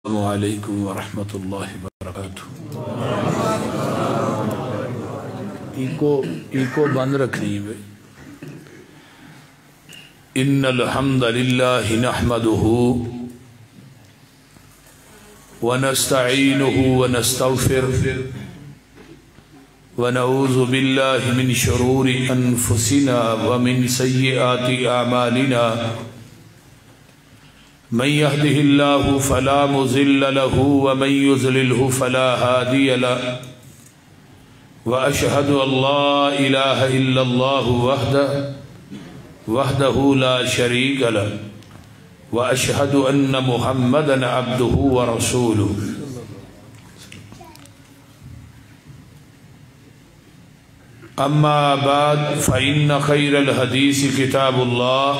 السلام علیکم ورحمۃ اللہ وبرکاتہ۔ ایکو بند رکھنی ہے۔ ان الحمد للہ نحمدہ ونستعینہ ونستغفرہ ونعوذ باللہ من شرور انفسنا ومن سیئات اعمالنا من يهده الله فلا مضل له ومن يضلله فلا هادي له وأشهد أن لا إله إلا الله وحده لا شريك له وأشهد أن محمدا عبده ورسوله أما بعد فإن خير الحديث كتاب الله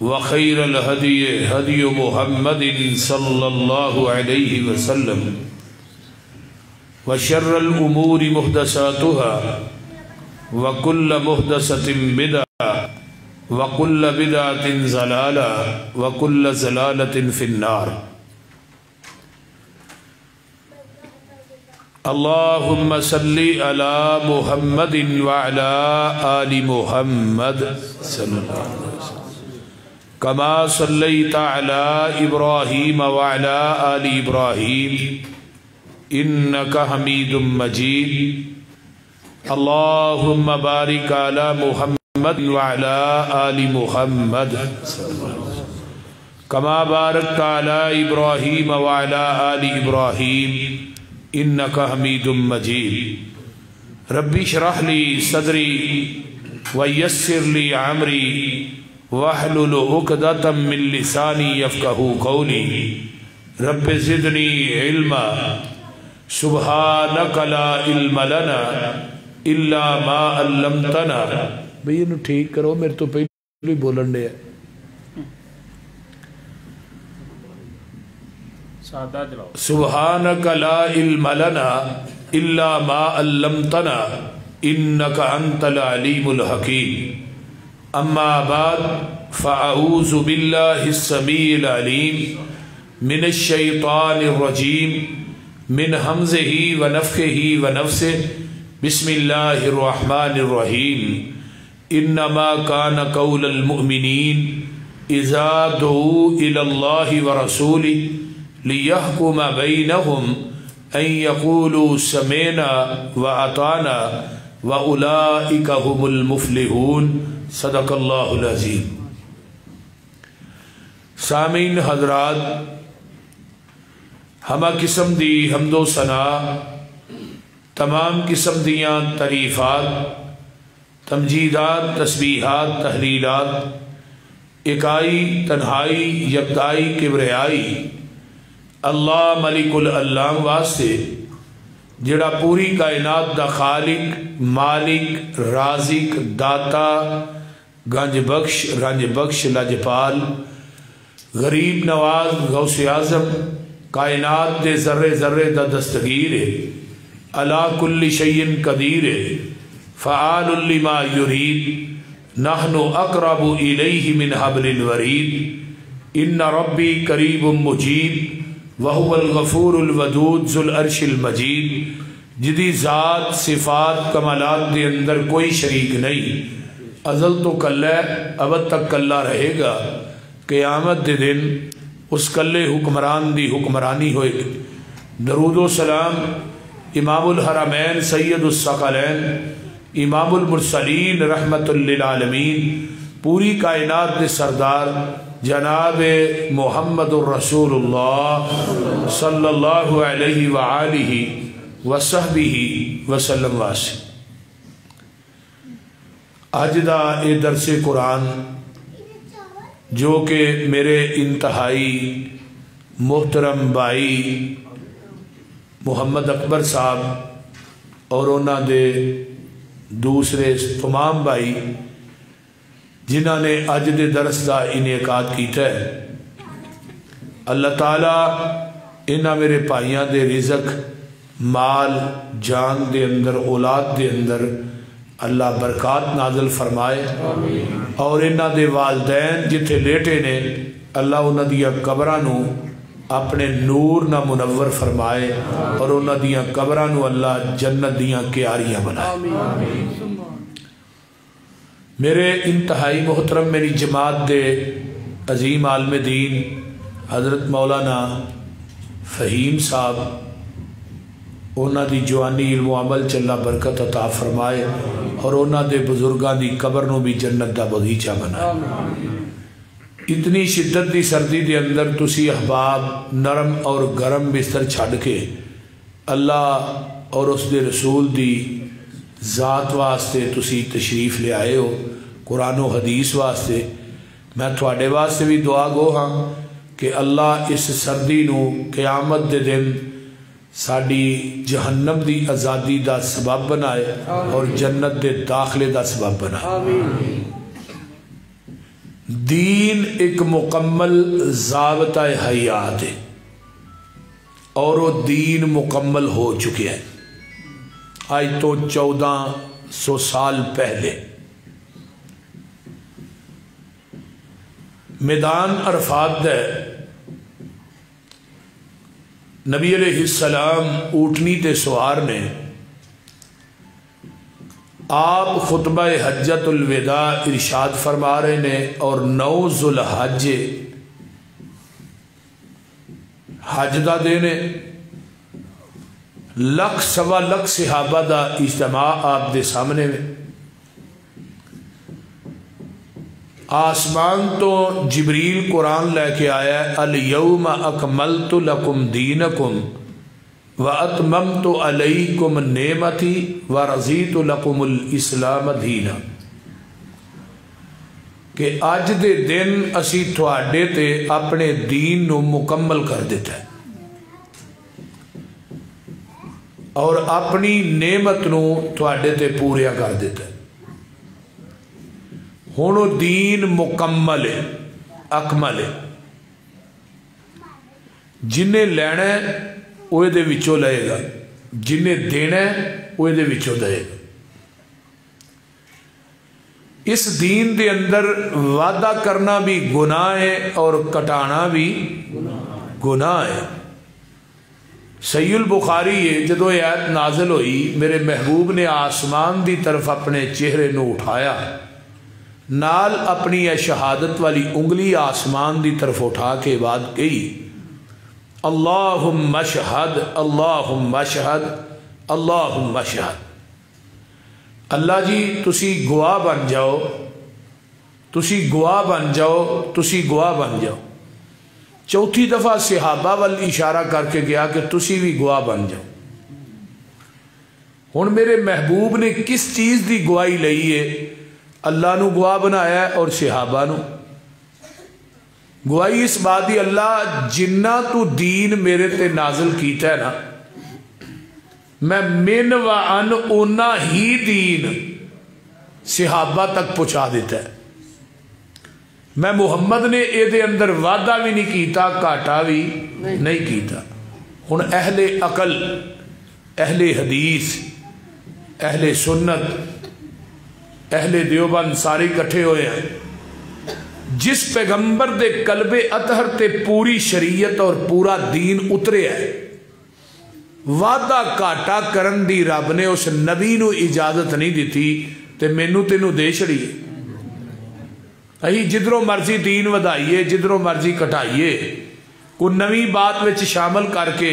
وخير الهدي هدي محمد صلى الله عليه وسلم وشر الأمور محدثاتها وكل محدثة بدعة وكل بدعة ضلالة وكل ضلالة في النار اللهم صل على محمد وعلى آل محمد صلى الله عليه وسلم كما صليت على إبراهيم وعلى آل إبراهيم إنك حميد مجيد اللهم بارك على محمد وعلى آل محمد كما باركت على إبراهيم وعلى آل إبراهيم إنك حميد مجيد ربي اشرح لي صدري ويسر لي عمري وَاحْلُلْ عُقْدَةً مِّن لِّسَانِي يَفْقَهُوا قَوْلِي رَبِّ زِدْنِي عِلْمًا سُبْحَانَكَ لَا عِلْمَ لَنَا إِلَّا مَا عَلَّمْتَنَا بھئی انہوں ٹھیک کرو میرے تو پہلے بولن دے سُبْحَانَكَ لَا عِلْمَ لَنَا إِلَّا مَا عَلَّمْتَنَا إِنَّكَ أَنْتَ الْعَلِيمُ الْحَكِيمُ اما بعد فاعوذ باللہ السمیع العلیم من الشیطان الرجیم من حمزہ ونفخہ ونفثہ بسم اللہ الرحمن الرحیم انما کان قول المؤمنین اذا دعوا الی اللہ ورسولہ لیحکم بینہم ان یقولوا سمعنا واطعنا واولئک هم المفلحون صدق اللہ العظیم۔ سامعین حضرات، ہمہ قسم دی حمد و ثنا، تمام قسم دیاں تعریفات، تمجیدات، تسبیحات، تحلیلات، اکائی، تنہائی، یکتائی، کبریائی اللہ ملک العلام واسطے جڑا پوری کائنات دا خالق، مالک، رازق، داتا، گنج بخش، رنج بخش، لجپال، غریب نواز، غوث اعظم، کائنات دے ذرے ذرے دا دستگیر ہے، علی کل شیء قدیر ہے، فعال لما یرید، نحن اقرب الیہ من حبل الورید، ان ربی قریب مجید وہو الغفور الودود ذو العرش المجید، جدی ذات، صفات، کمالات دے اندر کوئی شریک نہیں، ازل تو کل ہے، ابد تک کلہ رہے گا، قیامت دے دن اس کلے حکمران دی حکمرانی ہوئے گی۔ درود و سلام امام الحرمین سید الثقلین امام المرسلین رحمت للعالمین پوری کائنات دے سردار جناب محمد الرسول اللہ صلی اللہ علیہ وآلہ وصحبہ وسلم واسم۔ آج دا اے درس قرآن جو کہ میرے انتہائی محترم بھائی محمد اکبر صاحب اور انہاں دے دوسرے تمام بھائی جنہاں نے اج دے درس دا انعقاد کیتا ہے، اللہ تعالیٰ انہاں میرے بھائیاں دے رزق، مال، جان دے اندر، اولاد دے اندر اللہ برکات نازل فرمائے اور انہاں دے والدین جتھے لیٹے نے اللہ انہاں دیا قبرانو اپنے نور نہ منور فرمائے اور انہاں دیاں قبراں نو اللہ جنت دیاں کیاریاں بنائے. میرے انتہائی محترم میری جماعت دے عظیم عالم دین حضرت مولانا فہیم صاحب، انہاں دی جوانی علم و عمل چ اللہ برکت عطا فرمائے اور انہاں دے بزرگاں دی قبر نو بھی جنت دا بغیچہ بنائے. اتنی شدت دی سردی دے اندر تسی احباب نرم اور گرم بستر چھڑ کے اللہ اور اس دے رسول دی ذات واسطے تسی تشریف لے آئے ہو، قرآن و حدیث واسطے. میں تھوڑے واسطے بھی دعا گو ہاں کہ اللہ اس سردی نو قیامت دے دن ساڑی جہنم دی آزادی دا سبب بنائے اور جنت دے داخلے دا سبب بنائے. دین ایک مکمل ضابطہ حیات ہے اور وہ دین مکمل ہو چکے ہیں. آج تو 1400 سال پہلے میدان عرفات دے نبی علیہ السلام اونٹنی تے سوار نے آپ خطبہ حجت الوداع ارشاد فرما رہے نے اور 9 ذوالحج حج دا دینے 1,00,000 صحابہ دا اجتماع آپ دے سامنے میں. آسمان تو جبریل قرآن لے کے آیا ہے الیوم اکملت لکم دینکم وَأَتْمَمْتُ عَلَيْكُمْ نِعْمَتِي وَرَضِيتُ لَكُمُ الْإِسْلَامَ دِينًا، کہ آج دے دن اسی تھوڑے تے اپنے دین نو مکمل کر دیتا ہے اور اپنی نعمت نو تھوڑے تے پوریا کر دیتا ہے. ہونو دین مکمل ہے، اکمل ہے. جنہیں لینا ہے وہ دے وچوں لے گا، جنہیں دینا ہے وہ دے وچوں دے گا. اس دین دے اندر وعدہ کرنا بھی گناہ ہے اور کٹانا بھی گناہ ہے. صحیح البخاری ہے جدو یہ آیت نازل ہوئی میرے محبوب نے آسمان دی طرف اپنے چہرے نو اٹھایا، نال اپنی شہادت والی انگلی آسمان دی طرف اٹھا کے بعد کہی اللہم اشہد اللہم اشہد اللہم اشہد. اللہ جی تسی گواہ بن جاؤ، تسی گواہ بن جاؤ، تسی گواہ بن جاؤ. چوتھی دفعہ صحابہ وال اشارہ کر کے گیا کہ تسی بھی گواہ بن جاؤ. ہن میرے محبوب نے کس چیز دی گواہی لئی ہے؟ اللہ نو گواہ بنایا ہے اور صحابہ نو گواہی اس بات دی اللہ جنہ تو دین میرے تے نازل کیتا ہے نا میں من و ان اونا ہی دین صحابہ تک پہنچا دیتا ہے. میں محمد نے اے دے اندر وعدہ بھی نہیں کیتا، کاٹا بھی نہیں کیتا. ہن اہل عقل، اہل حدیث، اہل سنت، اہل دیوبند سارے کٹھے ہوئے ہیں. جس پیغمبر دے قلب اطہر تے پوری شریعت اور پورا دین اترے ہے، وعدہ کاٹا کرن دی رب نے اس نبی نو اجازت نہیں دیتی تے مینو تینو دے چھڑی. اہی جدروں مرضی دین ودائیے، جدروں مرضی کٹائیے، کوئی نوی بات وچ شامل کر کے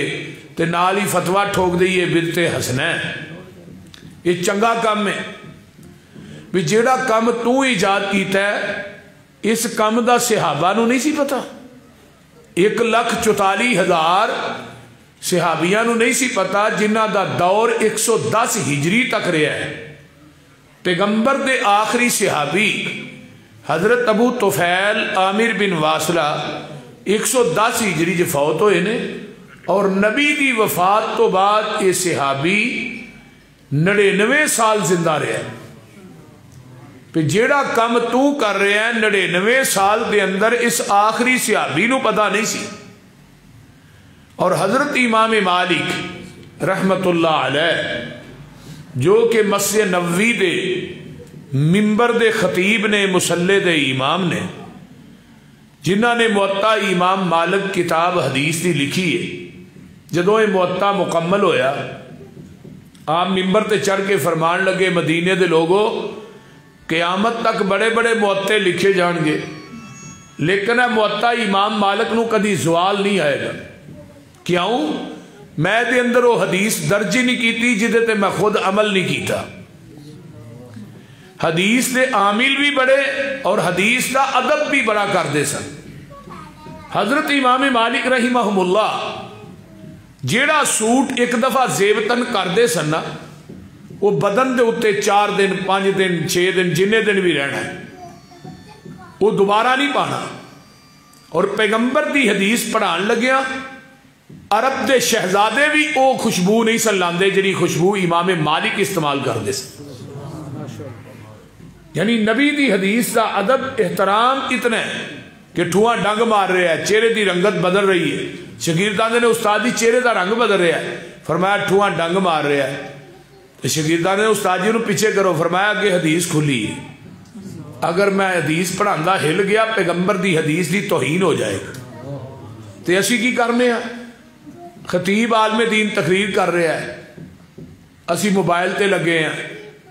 تے نال ہی فتویٰ ٹھوک دئیے بدعت حسنہ ہے. یہ چنگا کام ہے بھی جیڑا کام تو ایجاد کیتا ہے اس کام دا صحابہ نو نہیں سی پتا، 1,44,000 صحابیاں نو نہیں سی پتا جنہ دا دور 110 ہجری تک رہا ہے. پیغمبر دے آخری صحابی حضرت ابو طفیل عامر بن واصلہ 110 ہجری جو فوت ہوئے نے اور نبی دی وفات تو بعد یہ صحابی 99 سال زندہ رہے ہیں. پہ جیڑا کم تو کر رہے ہیں 99 سال دے اندر اس آخری صحابی نو پتہ نہیں سی. اور حضرت امام مالک رحمت اللہ علیہ جو کہ مسجد نبوی دے ممبر دے خطیب نے، مصلی دے امام نے، جنہوں نے موطا امام مالک کتاب حدیث دی لکھی ہے، جدوں یہ موطا مکمل ہویا آپ ممبر تے چڑھ کے فرمان لگے مدینے دے لوگوں قیامت تک بڑے بڑے موطے لکھے جان گے، لیکن موطا امام مالک نو کدی زوال نہیں آئے گا۔ کیوں؟ میں دے اندر وہ حدیث درج ہی نہیں کیتی جدے تے میں خود عمل نہیں کیتا۔ حدیث دے عامل بھی بڑے اور حدیث دا ادب بھی بڑا کر دے سن۔ حضرت امام مالک رحمہم اللہ جیڑا سوٹ ایک دفعہ زیبتن کر دے سن نا، وہ بدن دے اتے 4 دن 5 دن 6 دن جننے دن بھی رہنا ہے، وہ دوبارہ نہیں پانا۔ اور پیغمبر دی حدیث پڑھان لگیا عرب دے شہزادے بھی او خوشبو نہیں سن لاندے جنہی خوشبو امام مالک استعمال کر دے سن۔ یعنی نبی دی حدیث دا ادب احترام اتنا ہے کہ ٹھواں ڈنگ مار رہا ہے، چہرے دی رنگت بدل رہی ہے۔ شاگردان نے استاد دی چہرے دا رنگ بدل رہا ہے، فرمایا ٹھواں ڈنگ مار رہا ہے۔ شاگردان نے استاد جی نو پیچھے کرو، فرمایا اگے حدیث کھلی ہے، اگر میں حدیث پڑھاندا ہل گیا پیغمبر دی حدیث دی توہین ہو جائے گا۔ تے اسی کی کرنے ہیں؟ خطیب عالم دین تقریر کر رہا ہے، اسی موبائل تے لگے ہیں،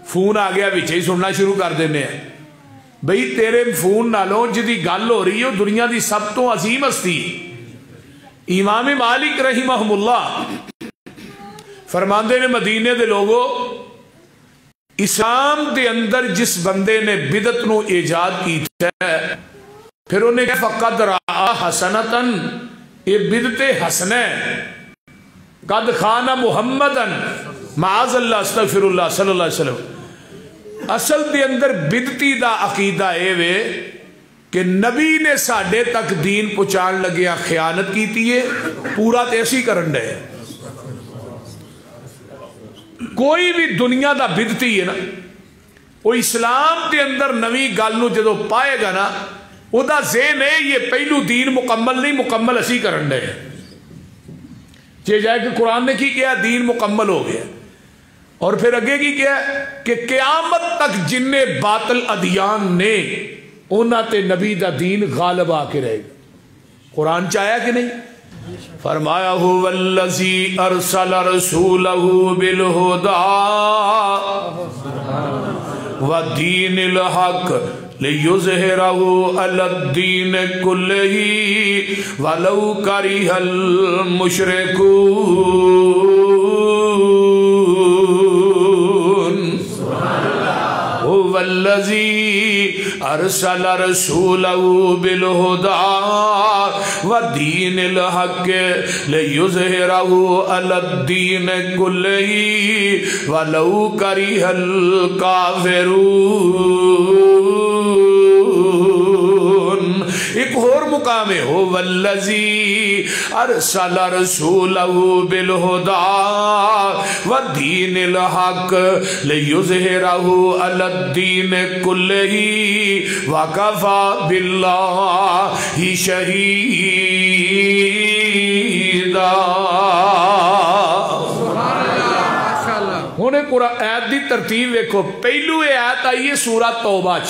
فون آ گیا بچے ہی سننا شروع کر دینے ہیں۔ بھئی تیرے فون نالوں جدی گل ہو رہی ہے دنیا دی سب تو عظیم ہستی امام مالک رحمہم اللہ فرماندے نے مدینے دے لوگوں اسلام دے اندر جس بندے نے بدعت نو ایجاد کیتا ہے پھر انہیں کہا فقد رآ حسنتن، یہ بدعت حسن ہے، قد خان محمدن معاذ اللہ استغفر اللہ صلی اللہ علیہ وسلم۔ اصل دے اندر بدعتی دا عقیدہ اے وے کہ نبی نے ساڑھے تک دین پہنچان لگیا خیانت کیتی ہے، پورا تے ایسی کرن دے۔ کوئی بھی دنیا دا بدعتی ہے نا، وہ اسلام دے اندر نوی گل نو جدو پائے گا نا، او دا ذہن ہے یہ پہلو دین مکمل نہیں، مکمل اسی کرن دے۔ چاہے جائے کہ قرآن نے کی کیا دین مکمل ہو گیا، اور پھر اگے کی کیا کہ قیامت تک جن باطل ادیان نے انہاں تے نبی دا دین غالب آ کے رہے گا۔ قرآن چاہیا کہ نہیں؟ فرمایا هو الذی ارسل رسولہ بالہدی ودین الحق لیظہرہ علی الدین کلہ ولو کرہ المشرکون۔ هو الذی ارسل رسولہ بالہدی ودین الحق لیظہرہ علی الدین کلہ ولو کرہ الکافرون۔ ایک اور مقام ہے هو الذی ارسل رسولہ بالہدی ودین الحق لیظہرہ علی الدین کلہ وکفی باللہ شہیدا۔ ہونے قرآن آیت دی ترتیب ویکھو، پہلو یہ آیت آئی ہے سورہ توبہ چ،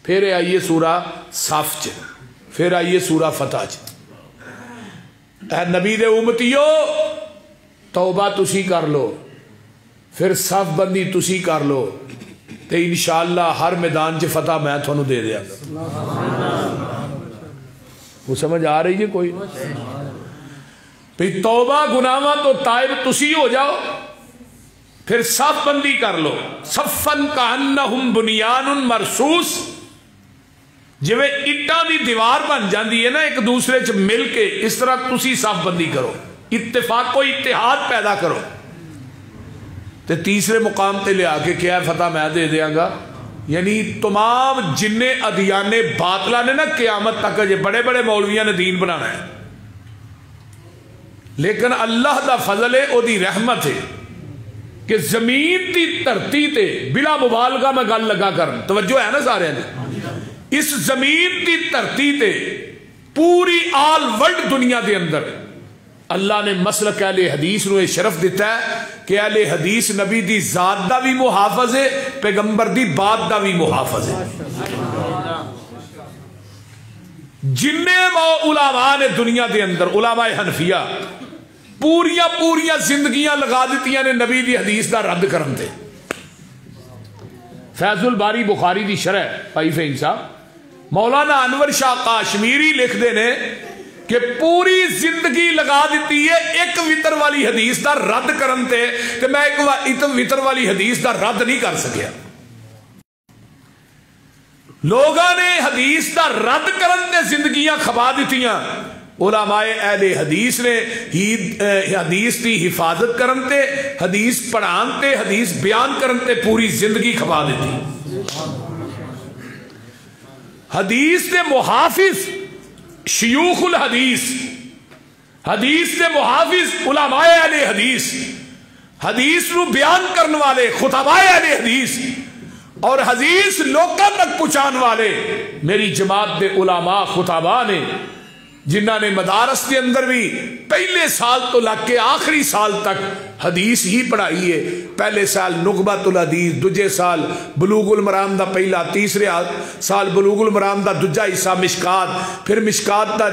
پھر آئی ہے سورہ صف چ، پھر آئی ہے سورہ فتح چ۔ اے نبی دے امتیو توبہ تسی کر لو، پھر صف بندی تسی کر لو، تے انشاءاللہ ہر میدان چ فتح میں تھانوں دے دیا گا۔ وہ سمجھ آ رہی ہے کوئی؟ پھر توبہ گناہاں تو تائب تسی ہو جاؤ، پھر صف بندی کر لو، صفن کانہم بنیان مرصوص، جویں اٹاں دی دیوار بن جاندی ہے نا ایک دوسرے چ مل کے، اس طرح تسی صف بندی کرو، اتفاق و اتحاد پیدا کرو۔ تے تیسرے مقام تے لے آکے کیا ہے فتح میں دے دیاں گا، یعنی تمام جن ادیان باطلہ نے نا قیامت تک یہ بڑے بڑے مولویاں نے دین بنانا ہے، لیکن اللہ دا فضل ہے، او دی رحمت ہے کہ زمین دی دھرتی تے بلا مبالغہ میں گل لگا کر، توجہ ہے نا سارے نے، اس زمین دی دھرتی تے پوری آل ورلڈ دنیا دے اندر اللہ نے مسلک اہل حدیث نو شرف دیتا ہے کہ اہل حدیث نبی دی ذات دا بھی محافظ ہے، پیغمبر دی بات دا بھی محافظ ہے۔ جننے علماء نے دنیا دے اندر علماء حنفیہ پوریاں زندگیاں لگا دیتیاں نے نبی دی حدیث دا رد کرن تے. فیض الباری بخاری دی شرح بھائی فہیم صاحب مولانا انور شاہ کاشمیری لکھ دے نے کہ پوری زندگی لگا دیتی ہے ایک وطر والی حدیث دا رد کرن تے میں ایک وطر والی حدیث دا رد نہیں کر سکیا. لوگاں نے حدیث دا رد کرن تے زندگیاں کھپا دیتیاں. علماء اہل حدیث نے حدیث دی حفاظت کرن تے حدیث پڑھان تے حدیث بیان کرن تے پوری زندگی کھپا دیتی. حدیث دے محافظ شیوخ الحدیث، حدیث دے محافظ علماء اہل حدیث، حدیث نو بیان کرن والے خطباء اہل حدیث اور حدیث لوکاں تک پہنچان والے میری جماعت دے علماء خطباء نے، جنہاں نے مدارس کے اندر بھی پہلے سال تو لگ کے آخری سال تک حدیث ہی پڑھائی ہے. پہلے سال نغبۃ الحدیث، دوجے سال بلوغ المرام دا پہلا، تیسرے سال بلوغ المرام دا دوجا حصہ مشکات، پھر مشکات دا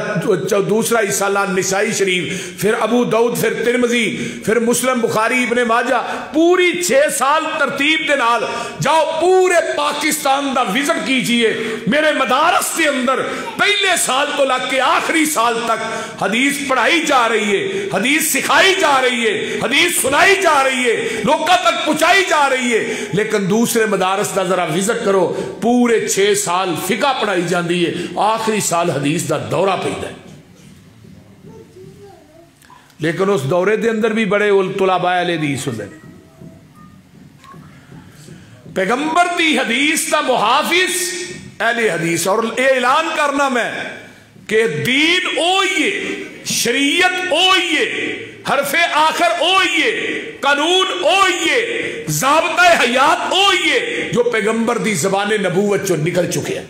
دوسرا حصہ نسائی شریف، پھر ابو داؤد، پھر ترمذی، پھر مسلم، بخاری، ابن ماجہ. پوری 6 سال ترتیب دے نال جاؤ پورے پاکستان دا وزٹ کیجئے. میرے مدارس کے اندر پہلے سال تو لگ کے آخری سال تک حدیث پڑھائی جا رہی ہے، حدیث سکھائی جا رہی ہے، حدیث سنائی جا رہی ہے، لوگوں تک پہنچائی جا رہی ہے. لیکن دوسرے مدارس کا ذرا وزٹ کرو، پورے 6 سال فقہ پڑھائی جاندی ہے، آخری سال حدیث دا دورہ پیدا ہے. لیکن اس دورے دے اندر بھی بڑے طلباء اہل حدیث ہوندے نے. پیغمبر دی حدیث دا محافظ اہل حدیث. اور یہ اعلان کرنا میں کہ دین اوئیے، شریعت اوئیے، حرف آخر اوئیے، قانون اوئیے، ضابطہ حیات اوئیے جو پیغمبر دی زبان نبوت جو نکل چکے ہیں.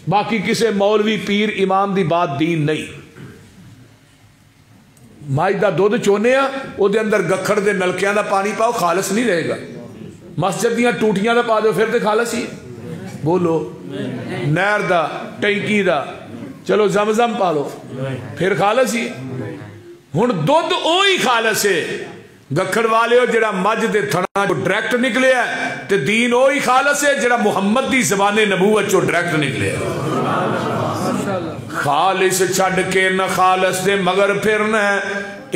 باقی کسے مولوی پیر امام دی بات دین نہیں. مائی دا دودھ چونے او دے اندر گکھڑ دے نلکیاں دا پانی پاؤ، خالص نہیں رہے گا. مسجد دیاں ٹوٹیاں دا پا دو پھر تے خالص ہی. بولو نہر دا، ٹینکی دا، چلو زمزم پا لو پھر خالص ہی. ہن دودھ اوہی خالص ہے. گکھڑ والے ہو جڑا مجھ دے تھنا جو ڈائریکٹ نکلے ہے تے دین اوہی خالص ہے جڑا محمد دی زبان نبوت جو ڈائریکٹ نکلے ہے. خالص چھڑ کے نہ خالص دے مگر پھرنا ہے،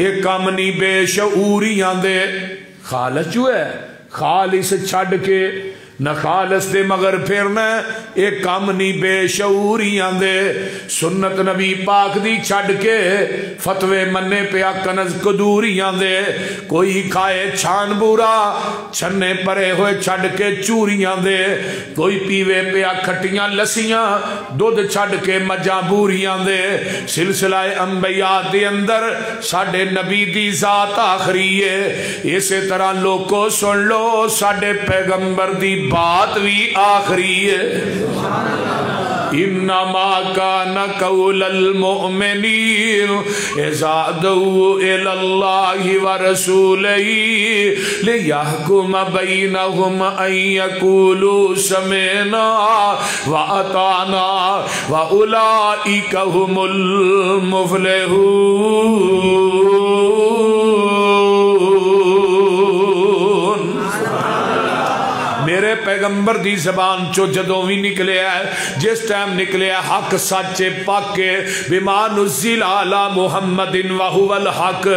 ایک کام نہیں بے شعوریاں دے. خالص جو ہے خالص چھڑ کے نہ خالص دے مگر پھرنا ایک کام نہیں بے شعوریاں دے. سنت نبی پاک دی چھڑ کے فتوے منے پیا کنز کدوریاں دے. کوئی کھائے چھان بورا چھنے پرے ہوئے چھڑ کے چوریاں دے. کوئی پیوے پیا کھٹیاں لسیاں دودھ چھڑ کے مجاں بوریاں دے. سلسلہ انبیاء دے اندر ساڑھے نبی دی ذات آخری ہے. اسی طرح لوگوں سن لو ساڑھے پیغمبر دی بات بھی آخری ہے. انما کان قول المؤمنین اذا دعوا الی اللہ ورسولہ لیحکم بینہم ان یقولوا سمعنا واطعنا واولئک هم المفلحون. میرے پیغمبر دی زبان چو جدوں بھی نکلے ہے، جس ٹائم نکلے ہے حق سچ پاک بما نزل علی محمد وہو الحق،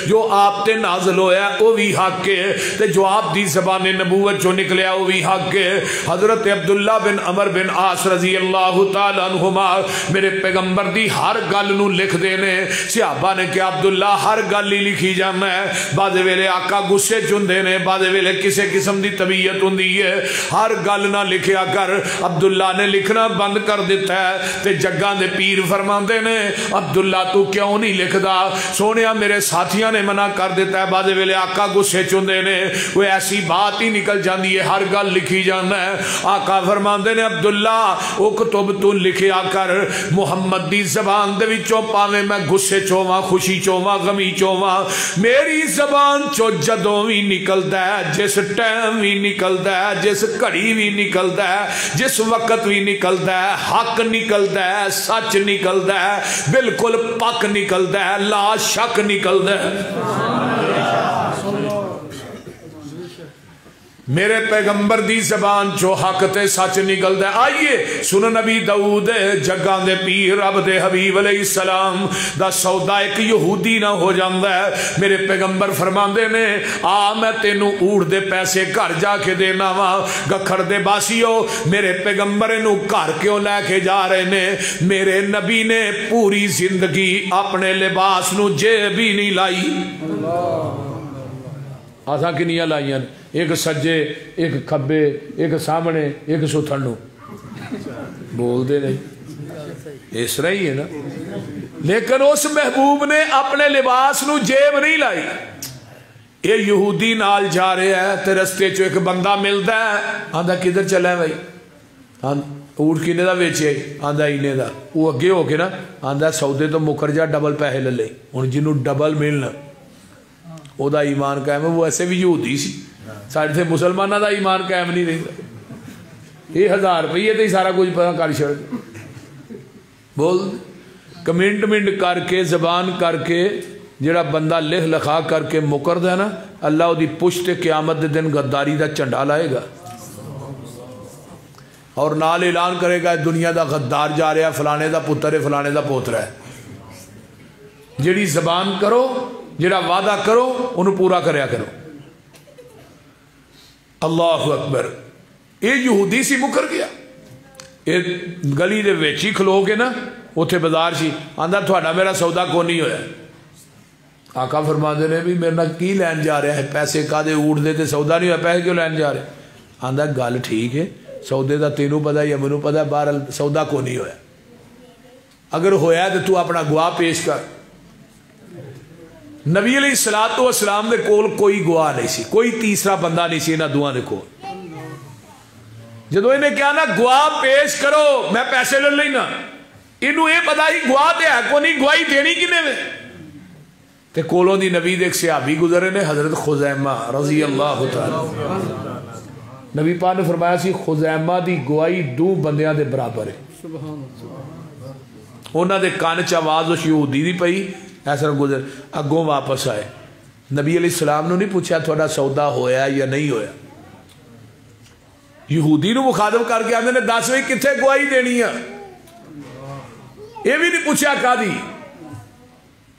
جو آپ تے نازل ہویا ہے وہ بھی حق ہے، تے جو آپ دی زبان نبوت جو نکلے ہے وہ بھی حق ہے. حضرت عبداللہ بن عمر بن عاص رضی اللہ تعالیٰ عنہما میرے پیغمبر دی ہر گل نو لکھ دینے. صحابہ نے کہ عبداللہ ہر گل ہی لکھی جانا ہے. بعد ویلے آقا غصے چندے نے، بعد ویلے کسے قسم دی طبیعت ہوندی ہے، ہر گل نہ لکھیا کر. عبداللہ نے لکھنا بند کر دیتا ہے تے جگاں دے پیر فرماندے نے عبداللہ تو کیوں نہیں لکھدا؟ سونیا میرے ساتھیاں نے منع کر دیتا ہے. بعد ویلے آقا غصے چندے نے، وہ ایسی بات ہی نکل جاندی ہے ہر گل لکھی جانا ہے. آقا فرماندے نے عبداللہ اکتب تو لکھیا کر محمد دی زبان دے وچوں، پاویں میں غصے چوواں، خوشی چوواں، غمی چوواں، میری زبان چو جدوں بھی نکلدا ہے، جس ٹائم بھی نکلدا ہے، جس گھڑی بھی نکلتا ہے، جس وقت بھی نکلتا ہے حق نکلتا ہے، سچ نکلتا ہے، بالکل پک نکلتا ہے، لا شک نکلتا ہے۔ میرے پیغمبر دی زبان جو حق تے سچ نکلتا ہے۔ آئیے سن نبی داؤد جگاں دے پیر رب دے حبیب علیہ السلام دا سودا ایک یہودی نہ ہو جاندا ہے۔ میرے پیغمبر فرماندے نے آ میں تینوں اونٹ دے پیسے گھر جا کے دینا وا۔ گکھڑ دے باسیو میرے پیغمبر انہوں گھر کیوں لے کے جا رہے نے؟ میرے نبی نے پوری زندگی اپنے لباس نو جیب ہی نہیں لائی۔ آساں کنیاں لائیاں، ایک سجے، ایک کھبے، ایک سامنے، ایک ستھنو، بول دے نہیں، اس طرح ہی ہے نا۔ لیکن اس محبوب نے اپنے لباس نو جیب نہیں لائی۔ یہ یہودی نال جا رہے ہے تے رستے چو ایک بندہ ملتا ہے، آندہ کدھر چلا ہے بھائی؟ اونٹ کنے دا ویچے؟ آندہ اینے دا۔ وہ اگے ہو کے نا آندہ سودے تو مکر جا ڈبل پیسے لے لے، ان جنہوں ڈبل ملنا او دا ایمان قائم ہے۔ وہ ایسے بھی یہودی سی، ساڑھے تھے مسلمانہ دا ایمان قائم نہیں رہتا۔ یہ 1000 روپیے تے سارا کچھ پتا کر چھڑ بول کمنٹ کر کے زبان کر کے جڑا بندہ لکھ لکھا کر کے مکر دے نا، اللہ او دی پشت قیامت دے دن غداری دا چنڈا لائے گا اور نال اعلان کرے گا دنیا دا غدار جا رہا، فلانے دا پتر ہے، فلانے دا پوتر ہے۔ جڑی زبان کرو، جڑا وعدہ کرو انہوں پورا کریا کرو۔ اللہ اکبر۔ یہ یہودی سی مکر گیا، یہ گلی دے ویچی کھلو کے نا اتھے بازار سی، آندہ تھوڑا میرا سودا کو نہیں ہویا۔ آقا فرماندے نے بھی میرے کی لین جا رہا ہے؟ پیسے کا دے اوٹ دے تے سودا نہیں ہوا، پیسے کیوں لین جا رہے؟ آندہ گل ٹھیک ہے، سودے دا تینوں پتا یا منوں پتا، بہرحال سودا کو نہیں ہویا۔ اگر ہویا تو تو اپنا گواہ پیش کر۔ نبی علیہ السلام دے کول کوئی گواہ نہیں سی، کوئی تیسرا بندہ نہیں سی انہاں دوہاں دے کول۔ جدو انہیں کیا نا گواہ پیش کرو میں پیسے لے لینا، انہوں یہ پتا ہی گواہ دے ہے کو نہیں، گواہی دینی کنے میں؟ تے کولوں دی نبی دے ایک صحابی گزرے نے، حضرت خزیمہ رضی اللہ تعالی۔ نبی پاک نے فرمایا سی خزیمہ دی گواہی 2 بندیاں دے برابر ہے۔ انہاں دے کان چ آواز اس یہودی دی پئی، ایسا گزر اگوں واپس آئے۔ نبی علیہ السلام نے نہیں پوچھا تھوڑا سودا ہویا یا نہیں ہویا۔ یہودی نو مخاطب کر کے آندے نے 10 وی کتھے گواہی دینی ہے؟ یہ بھی نہیں پوچھا کا دی۔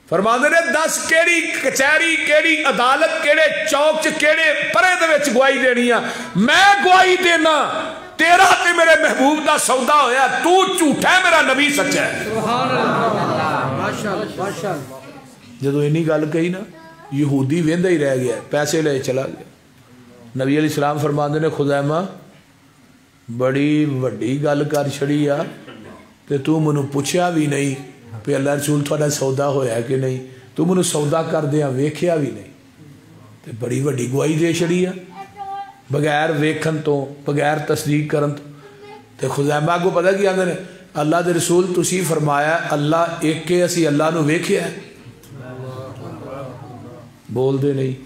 فرماندے نے 10 کیڑی کچہری، کیڑی عدالت، کیڑے چوک چ، کیڑے پرے دے وچ گواہی دینی ہے؟ میں گواہی دینا تیرا تے میرے محبوب دا سودا ہویا، تو جھوٹا ہے، میرا نبی سچا ہے۔ سبحان اللہ۔ جدو اینی گل کہی نا یہودی ویندا ہی رہ گیا، پیسے لے چلا گیا۔ نبی علیہ السلام فرماندے نے خزیمہ بڑی وڈی گل کر چھڑی آ تے تو منو پوچھیا بھی نہیں کہ اللہ رسول تھوڑا سودا ہویا کہ نہیں، تو منو سودا کر دیا ویکھیا بھی نہیں، تے بڑی وڈی گواہی دے چھڑی آ بغیر ویکھن تو، بغیر تصدیق کرن تو۔ تے خزیمہ کو پتہ کیا آندے نے اللہ دے رسول تسی فرمایا اللہ ایک کے، اسی اللہ نو ویکھیا ہے؟ بول دے نہیں۔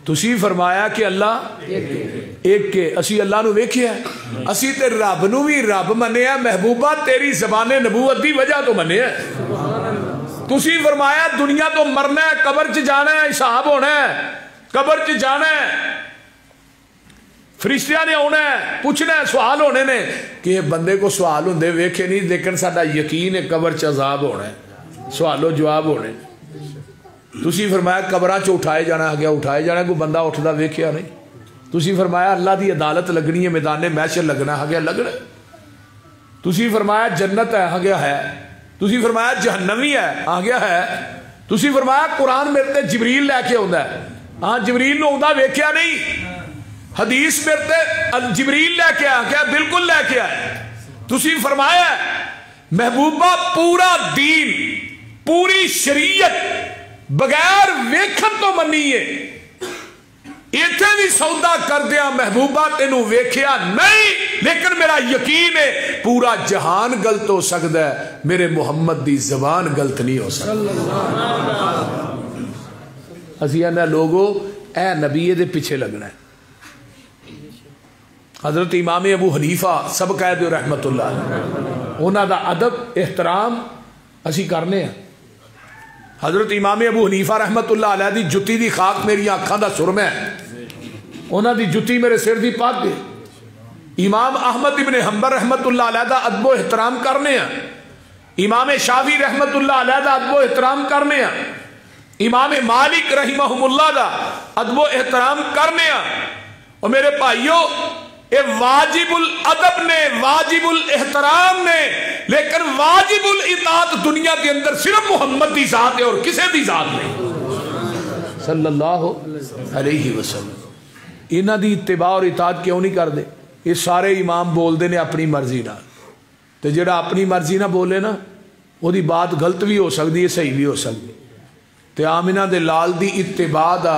تسی فرمایا کہ اللہ ایک کے، اسی اللہ نو ویکھیا ہے؟ اسی تے رب نو بھی رب منیا، محبوبہ تیری زبان نبوت دی وجہ تو منیا۔ تسی فرمایا دنیا تو مرنا ہے، قبر چ جانا ہے، حساب ہونا ہے، قبر چ جانا ہے، فرشتیاں نے ہونا ہے، پوچھنا ہے، سوال ہونے نے کہ یہ بندے کو سوال ہوندے ویکھے نہیں، لیکن ساڈا یقین ہے قبر چ عذاب ہونا ہے، سوال و جواب ہونے۔ تسی فرمایا قبراں چ اٹھائے جانا ہے، اٹھائے جانا ہے، کوئی بندہ اٹھدا ویکھیا نہیں۔ تسی فرمایا اللہ دی عدالت لگنی ہے، میدان محشر لگنا ہے، لگنا۔ تسی فرمایا جنت ہے، ہے۔ تسی فرمایا جہنمی ہے، تسی فرمایا قرآن میرے تے جبریل لے کے آندا ہے، ہاں جبریل نو آندا ویکھیا نہیں۔ حدیث میرے تے جبریل لے کے آیا، بالکل لے کے آیا۔ تسی فرمایا محبوبہ پورا دین، پوری شریعت بغیر ویکھن تو منی ہے، ایتھے بھی سودا کر دیا محبوبہ تینوں ویکھیا نہیں، لیکن میرا یقین ہے پورا جہان غلط ہو سکتا ہے، میرے محمد دی زبان غلط نہیں ہو سکتی۔ اسی انہاں لوگوں اے نبی دے پیچھے لگنا ہے، حضرت امام ابو حنیفہ سب کہہ دو رحمت اللہ علیہ، انہاں دا ادب احترام اسی کرنے ہیں۔ حضرت امام ابو حنیفہ رحمت اللہ علیہ دی جتی دی خاک میری آنکھاں دا سرمہ ہے، انہاں دی جتی میرے سر دی پاک دے۔ امام احمد ابن حنبل رحمت اللہ علیہ دا ادب و احترام کرنے ہیں، امام شافعی رحمت اللہ علیہ دا ادب و احترام کرنے ہیں، امام مالک رحمہ اللہ دا ادب و احترام کرنے ہیں۔ اور میرے بھائیو یہ واجب الادب نے، واجب الاحترام نے، لیکن واجب الاطاعت دنیا کے اندر صرف محمد دی ذات ہے اور کسی دی ذات نہیں صلی اللہ علیہ وسلم۔ انہاں دی اتباع اور اطاعت کیوں نہیں کر دے؟ یہ سارے امام بول دے نے اپنی مرضی نال، تے جڑا اپنی مرضی نہ بولے نا وہ دی بات غلط بھی ہو سکتی ہے، صحیح بھی ہو سکتی۔ تے آمنہ دے لال دی اتباع دا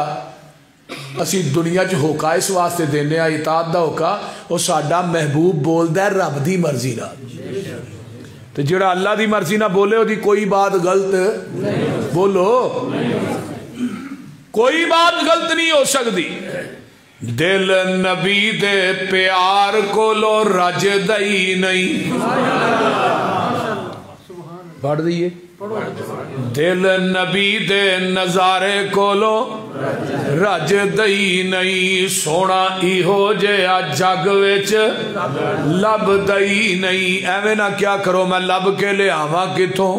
اسی دنیا چ ہوکا اس واسطے دینے آ، اطاعت دا ہوکا وہ ساڈا محبوب بولدا ہے رب دی مرضی نال، تے جڑا اللہ دی مرضی نہ بولے وہ دی کوئی بات غلط بولو، کوئی بات غلط نہیں ہو سکتی۔ دل نبی دے پیار کو لو رج دئی نہیں، پڑھ دیئے، دل نبی دے نظارے کو لو رج دئی نہیں، سونا ایہو جیا جگ وچ لب دئی نہیں۔ ایویں نہ کیا کرو میں لب کے لے آواں کتوں،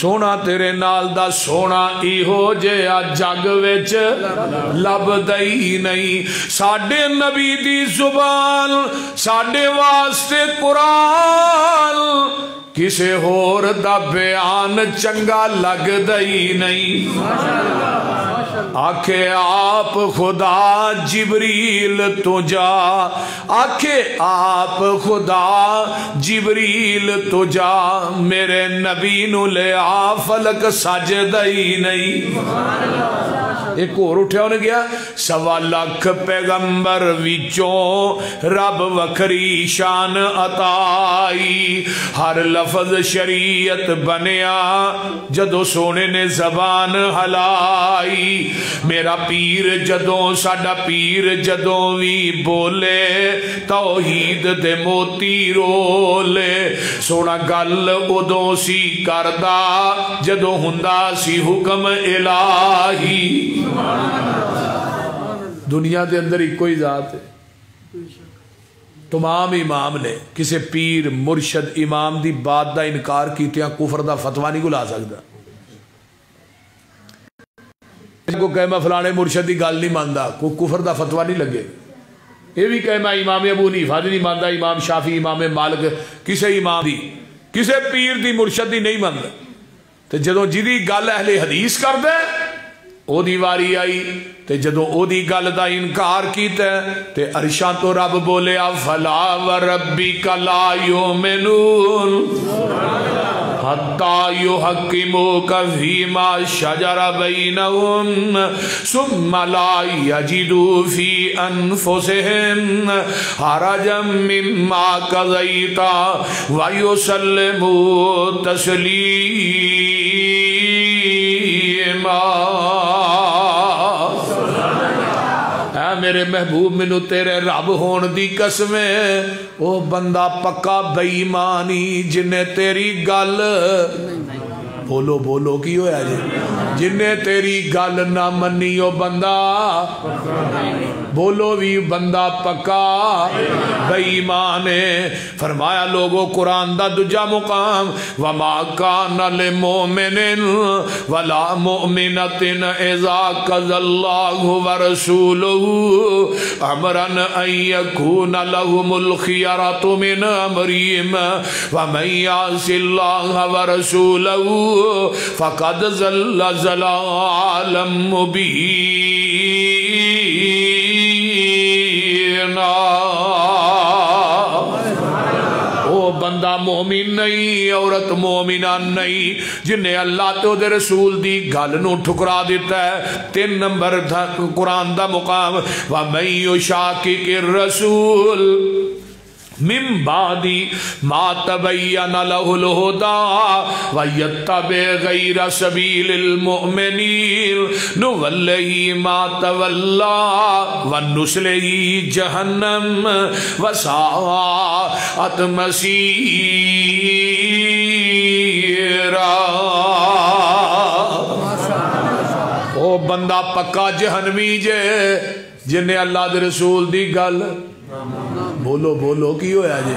سونا تیرے نال دا سونا ایہو جیا جگ وچ لب دئی نہیں۔ ساڈے نبی دی زبان ساڈے واسطے قرآن، کسے ہور دا بیان چنگا لگ دئی نہیں۔ آکھے آپ خدا جبریل تو جا، آکھے آپ خدا جبریل تو جا، میرے نبی نو لے آ فلک سجدئی نہیں۔ ایک اور اٹھے ہونے گیا، 1.25 لاکھ پیغمبر وچوں رب وکری شان عطائی، ہر لفظ شریعت بنیا جدو سونے نے زبان ہلائی۔ میرا پیر جدوں ساڈا پیر جدوں وی بولے توحید دے موتی رولے، سونا گل ادوں سی کردا جدوں ہندا سی حکم الہی۔ دنیا دے اندر ایک کوئی ذات ہے، تمام امام نے کسی پیر مرشد امام دی بات دا انکار کیتیاں کفر دا فتوہ نہیں گلا سکتا۔ کو کہے میں فلانے مرشد دی گل نہیں ماندا، کوئی کفر دا فتوہ نہیں لگے۔ یہ بھی کہے میں امام ابو حنیفہ دی نہیں ماندا، امام شافعی امام مالک کسی امام دی کسی پیر دی مرشد دی نہیں ماندا۔ تے جدوں جدی گل اہل حدیث کر دے او دی واری آئی، تے جدوں او دی گل دا انکار کیتا تے عرشاں تو رب بولے فلا وربک لا یؤمنون حتی یحکموک فیما شجر بینہم ثم لا یجدوا فی انفسہم حرجا مما قضیت ویسلموا تسلیما۔ اے میرے محبوب منو تیرے رب ہون دی قسمیں، او بندہ پکا بے ایمانی جنہیں تیری گل بولو بولو کی ہویا جی، جنہیں تیری گل نہ منی او بندہ بولو بھی بندہ پکا بے ایمان ہے۔ فرمایا لوگو قرآن دا دجا مقام وما کان لمؤمن ولا مؤمنۃ اذا قضى الله ورسوله امرا ان يكون لهم الخيرة من امرهم ومن يعص الله ورسوله فقد ضل ضلالا مبینا۔ او بندہ مومن نہیں، عورت مومنہ نہیں جنہیں اللہ تو دے رسول دی گل نو ٹھکرا دیتا ہے۔ 3 نمبر قرآن دا مقام وَمَن يُشَاقِقِ الرَّسُولِ من بعدی ما تبین لہ الہدی ویتبع غیر سبیل المؤمنین نولہ ما تولی ونصلہ جہنم وساءت مصیرا۔ او بندہ پکا جہنمی جے جنہیں اللہ دے رسول دی گل بولو بولو کی ہویا جے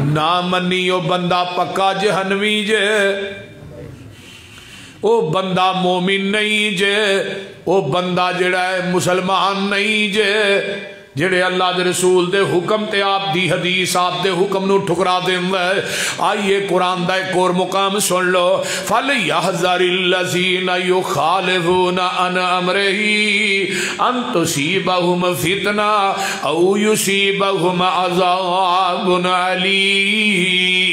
نہ منی، او بندہ پکا جہنمی جے، او بندہ مومن نہیں جے، او بندہ جڑا ہے مسلمان نہیں جے، جڑے اللہ دے رسول دے حکم تے آپ دی حدیث آپ دے حکم نو ٹھکرا دیں گے۔ آئیے قرآن دا ایک اور مقام سن لو، فَلْيَحْذَرِ الَّذِينَ يُخَالِفُونَ عَنْ أَمْرِهِ أَن تُصِيبَهُمْ فِتْنَةٌ أَوْ يُصِيبَهُمْ عَذَابٌ أَلِيمٌ۔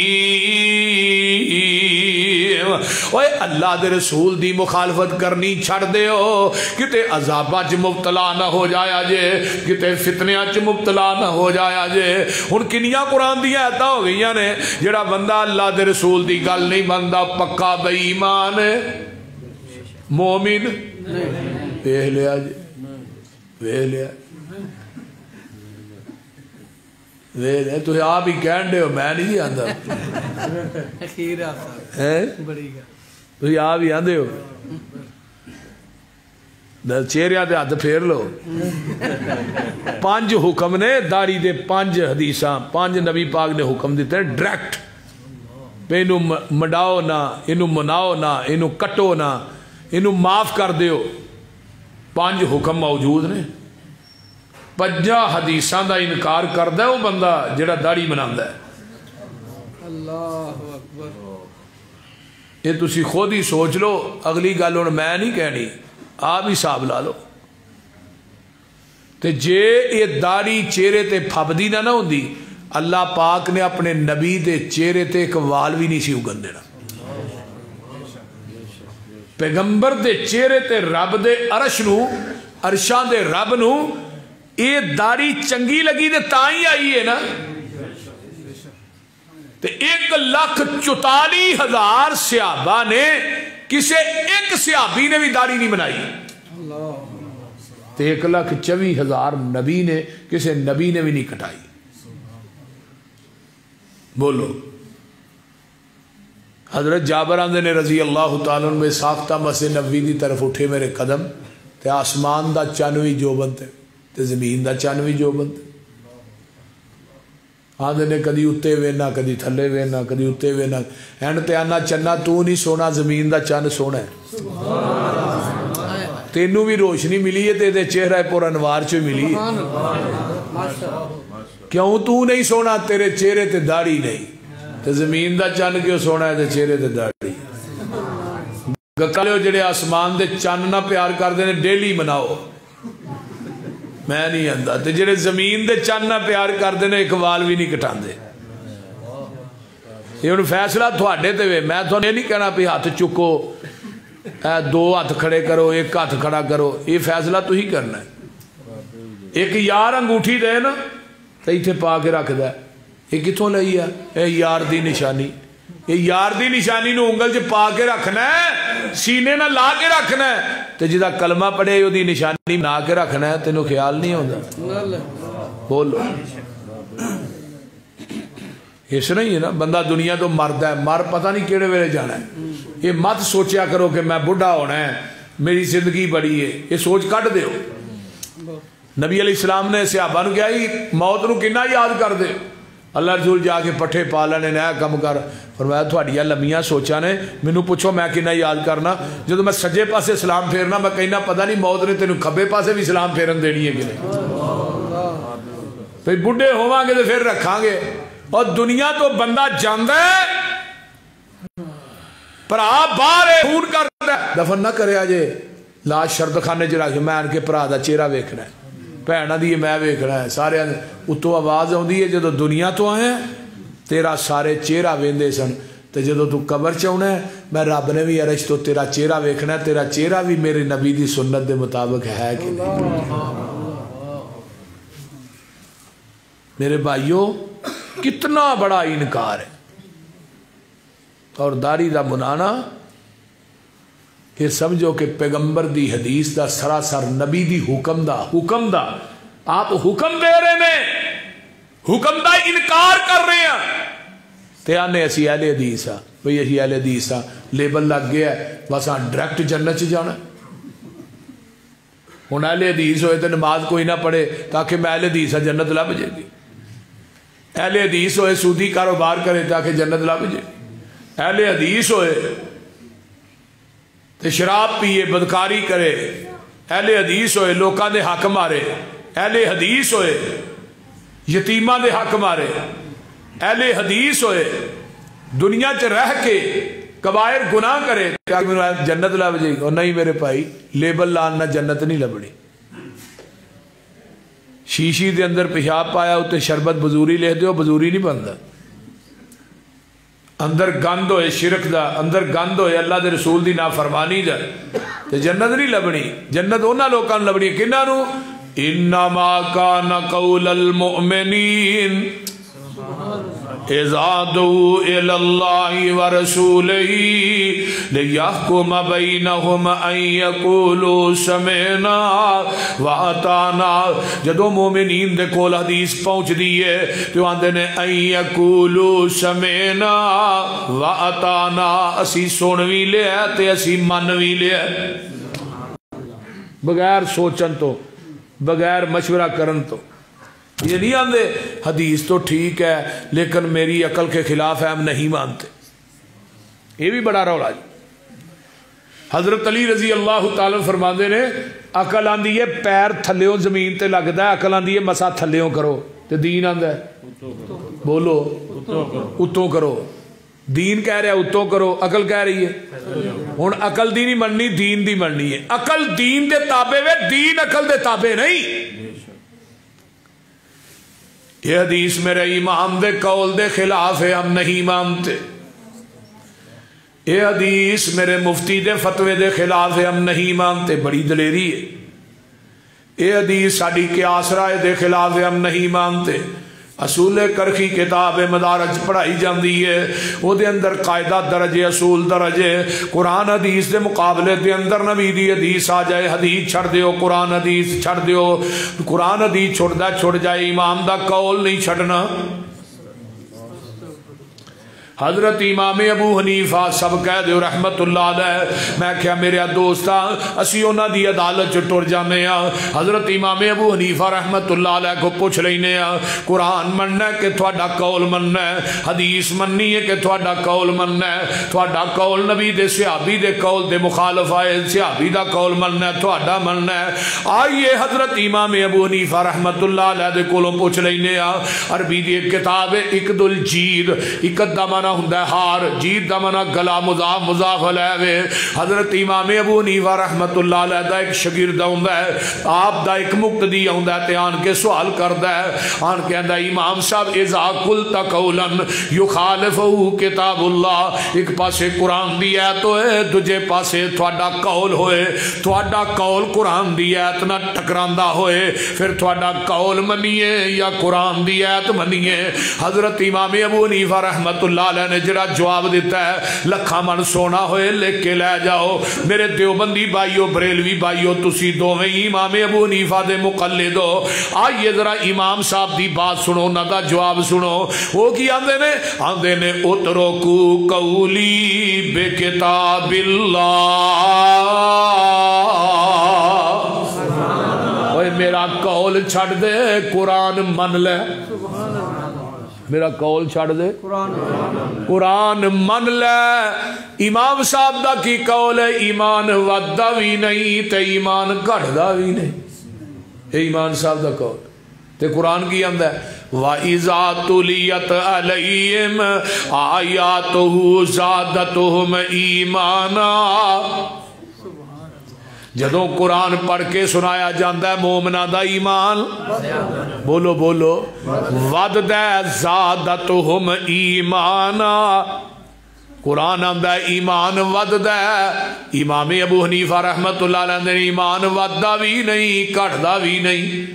اوے اللہ دے رسول دی مخالفت کرنی چھڑ دے ہو، کتے عذابہ چ مبتلا نہ ہو جایا جے، کتے فتنیاں چ مبتلا نہ ہو جایا جے۔ ہن کنیاں قرآن دی آیتاں ہو گئیاں نے، جڑا بندہ اللہ دے رسول دی گل نہیں بندہ پکا بے ایمان ہے، مومن ویکھ لیا جی، ویکھ لیا تو آپ ہی کہن دے ہو، میں نہیں جی آندا تو آپ ہی آندے ہو، چہرے تے ہاتھ پھیر لو۔ 5 حکم نے داڑھی دے، 5 حدیثاں، 5 نبی پاک نے حکم دیتے ہیں ڈائریکٹ، پہ انہوں مڈاؤ نہ، انہوں مناؤ نہ، انہوں کٹو نہ، انہوں معاف کر دیو۔ 5 حکم موجود نے، 5 حدیثاں دا انکار کردہ ہے وہ بندہ جڑا داڑھی بناندہ ہے۔ اللہ اکبر، یہ تسی خود ہی سوچ لو، اگلی گل ہن میں نہیں کہنی، آپ ہی حساب لا لو۔ تے جے یہ داڑھی چہرے تے پھبدی نہ ہوندی، اللہ پاک نے اپنے نبی دے چہرے تے ایک وال بھی نہیں سی اگن دینا۔ پیغمبر دے چہرے تے رب دے عرش نو، عرشاں دے رب نو یہ داڑھی چنگی لگی تے تاں ہی آئی ہے نا۔ تے 1,44,000 صحابہ نے، کسے ایک صحابی نے بھی داڑھی نہیں بنائی، تے 1,24,000 نبی نے، کسے نبی نے بھی نہیں کٹائی۔ بولو، حضرت جابر آندے نے رضی اللہ تعالیٰ عنہ میں ساختہ مسجد نبوی دی طرف اٹھے میرے قدم، تے آسمان دا چانوی جو بنتے تے زمین دا چانوی جو بنتے، آندے نے کدی اتے وینا کدی تھلے وینا کدی اتے وینا، اینڈ تے آنا چنہ تو نہیں سونا، زمین دا چند سونا ہے، تینوں بھی روشنی ملی ہے تے چہرہ پر انوار چو ملی ہے، کیوں تو نہیں سونا؟ تیرے چہرے تے داڑھی نہیں، تے زمین دا چند کیوں سونا ہے تے چہرے تے داڑھی۔ گکالیو جڑے آسمان دے چند نہ پیار کر دینے ڈیلی مناؤ، میں نہیں آندا، تے جڑے زمین دے چند نہ پیار کر دینے ایک وال بھی نہیں کٹان دے۔ یہ انہوں فیصلہ تھوڑے تے وے، میں تو نہیں کہنا پہ ہاتھ چکو، 2 ہاتھ کھڑے کرو، 1 ہاتھ کھڑا کرو، یہ فیصلہ تو ہی کرنا ہے۔ ایک یار انگوٹھی دے نا تو ایتھے پا کے رکھ دے، یہ کتوں لئی ہے؟ اے یار دی نشانی، یہ یار دی نشانی نو انگل چ پا کے رکھنا ہے، سینے نہ لا کے رکھنا ہے، تے جدا کلمہ پڑھے یہ دی نشانی بنا کے رکھنا ہے، تینوں خیال نہیں ہوتا؟ بولو، اس نہیں ہے نا، بندہ دنیا تو مرد ہے، مر پتہ نہیں کیڑے ویلے جانا ہے۔ یہ مت سوچیا کرو کہ میں بڑھا ہونا ہے، میری زندگی بڑی ہے، یہ سوچ کٹ دیو۔ نبی علیہ السلام نے صحابہ نو کہا موت نو کنا یاد کر دے، اللہ رسول جا کے پٹھے پالنے نیا کم کر، فرمایا تھوڑیاں لمیاں سوچا نے، مینوں پوچھو میں کنا یاد کرنا، جدو میں سجے پاسے سلام پھیرنا میں کہنا پتہ نہیں موت نے تینوں کھبے پاسے بھی سلام پھیرن دینی ہے کہ نہیں، پھر بڈھے ہوواں گے تو پھر رکھاں گے۔ اور دنیا تو بندہ جاندہ ہے پر آپ باہر خون کرتا ہے، دفن نہ کرے آجے لاش شرد خانے چ رکھ، میں ان کے پرا دا چہرہ ویکھنا ہے، بھیڑاں دی میں ویکھنا ہے، سارے اتوں آواز آندی ہے جدو دنیا تو آئے تیرا سارے چہرہ ویندے سن، تے جدو تو قبر چ آنا ہے میں رب نے بھی عرش تو تیرا چہرہ ویکھنا ہے، تیرا چہرہ بھی میرے نبی دی سنت دے مطابق ہے کہ نہیں۔ میرے بھائیو کتنا بڑا انکار ہے. اور داڑھی دا منانا یہ سمجھو کہ پیغمبر دی حدیث دا سراسر نبی دی حکم دا آپ حکم دے رہے ہیں، حکم دا انکار کر رہے ہیں تے آنے اسی اہل حدیث ہاں. بھئی اسی اہل حدیث ہاں، لیبل لگ گیا ہے، بس ہاں ڈائریکٹ جنت چ جانا. ہوں اہل حدیث ہوئے تو نماز کوئی نہ پڑھے تاکہ میں اہل حدیث ہاں جنت لب جائے گی. اہل حدیث ہوئے سودی کاروبار کرے تاکہ جنت لب جائے گی. اہل حدیث ہوئے تے شراب پیے بدکاری کرے. اہل حدیث ہوئے لوکاں دے حق مارے. اہل حدیث ہوئے یتیماں دے حق مارے. اہل حدیث ہوئے دنیا چ رہ کے کبائر گناہ کرے تاکہ جنت لب جائے گی. اور نہیں میرے بھائی، لیبل لاننا جنت نہیں لبنی. شیشی دے اندر پیشاب پایا اتنے شربت بزوری لکھ دیو، بزوری نہیں بنتا. اندر گند ہوئے شرک دا، اندر گند ہوئے اللہ دے رسول دی نافرمانی دا، تے جنت نہیں لبنی. جنت انہاں لوکاں نوں لبنی کنہاں نوں؟ انما کان قول المؤمنین اذا دعوا الى اللہ ورسولہ لیحکم بینہم ان یقولوا سمعنا واطعنا. جدو مومنین دے کول حدیث پہنچ دیئے تو آندے نے ان یقولوا سمعنا واطعنا، اسی سن وی لیا تے اسی من وی لیا. بغیر سوچن تو، بغیر مشورہ کرن تو. یہ نہیں آندے حدیث تو ٹھیک ہے لیکن میری عقل کے خلاف ہے، ہم نہیں مانتے. یہ بھی بڑا رولا جی. حضرت علی رضی اللہ تعالیٰ فرماندے نے عقل آندی ہے پیر تھلیوں زمین تے لگدا ہے، عقل آندی ہے مسا تھلیوں کرو، تے دین آندا ہے بولو اتوں کرو. دین کہہ رہا ہے اتوں کرو، عقل کہہ رہی ہے ہن عقل دی نہیں مننی، دین دی مننی ہے. عقل دین دے تابع وے، دین عقل دے تابع نہیں. یہ حدیث میرے امام دے قول دے خلاف ہے، ہم نہیں مانتے. یہ حدیث میرے مفتی دے فتوے دے خلاف ہے، ہم نہیں مانتے. بڑی دلیری ہے. یہ حدیث ساڈی قیاس رائے دے خلاف ہے، ہم نہیں مانتے. اصول کرخی کتاب مدارج پڑھائی جاندی ہے، وہ دے اندر قاعدہ درجے اصول درجے. قرآن حدیث دے مقابلے دے اندر نبی دی حدیث آ جائے، حدیث چھڑ دیو، قرآن حدیث چھڑ دیو. قرآن حدیث چھڑ جائے، امام دا قول نہیں چھڑنا. حضرت امام ابو حنیفہ سب کہہ دیو رحمت اللہ علیہ. میں کیا میرے دوستا اسی انہاں دی عدالت چ ٹر جانے ہاں. حضرت امام ابو حنیفہ رحمت اللہ علیہ کو پوچھ لینے ہاں قرآن مننا ہے کہ تھوڑا قول مننا ہے، حدیث مننی ہے کہ تھوڑا قول مننا ہے. تھوڑا قول نبی دے صحابی دے قول دے مخالف آئے، صحابی دا قول مننا ہے، تھوڑا مننا ہے. آئیے حضرت امام ابو حنیفہ رحمت اللہ علیہ دے کولوں پوچھ لینے ہاں. عربی دی ایک کتاب ہے اقد الجید، اقد دا ہوندا ہے ہار، جید دا منا گلا، مضاف مضاف علیہ. حضرت امام ابو حنیفہ رحمت اللہ علیہ دا ایک شاگرد ہوندا ہے، آپ دا ایک مقتدی ہوندا ہے تے آن کے سوال کردا ہے. آن کے آندا امام صاحب اذا قلت قولا یخالفہ کتاب اللہ، ایک پاسے قرآن دی آیت ہوئے، دوجے پاسے تھوڑا قول ہوئے، تھوڑا قول قرآن دی آیت نہ ٹکراندا ہوئے، پھر تھوڑا قول منیے یا قرآن دی آیت منیے. حضرت امام ابو حنیفہ رحمت اللہ علیہ نے جڑا جواب دیتا ہے لکھا من سونا ہوئے لکھ کے لے جاؤ. میرے دیوبندی بھائیو، بریلوی بھائیو، تسی دوویں امام ابو حنیفہ دے مقلد ہو. آئیے ذرا امام صاحب دی بات سنو، نہ دا جواب سنو. وہ کی آندے نے؟ آندے نے اترکو قولی بے کتاب اللہ. اوے میرا قول چھڑ دے، قرآن من لے. میرا قول چھڑ دے، قرآن من لے. امام صاحب دا کی قول ہے ایمان ودہ بھی نہیں تے ایمان گھڑدا بھی نہیں. اے ایمان صاحب دا قول تے قرآن کی آندا ہے وَإِذَا تُلِيَتْ عَلَيْهِمْ آيَاتُهُ زَادَتْهُمْ ایمانا. جدوں قرآن پڑھ کے سنایا جاندہ ہے مومنہ دا ایمان، بولو بولو، وَدْدَ زَادَتْهُمْ ایمانا. قرآن آندہ ہے ایمان ودد ہے. امام ابو حنیفہ رحمت اللہ علیہ نے ایمان ودہ بھی نہیں، کٹدا بھی نہیں.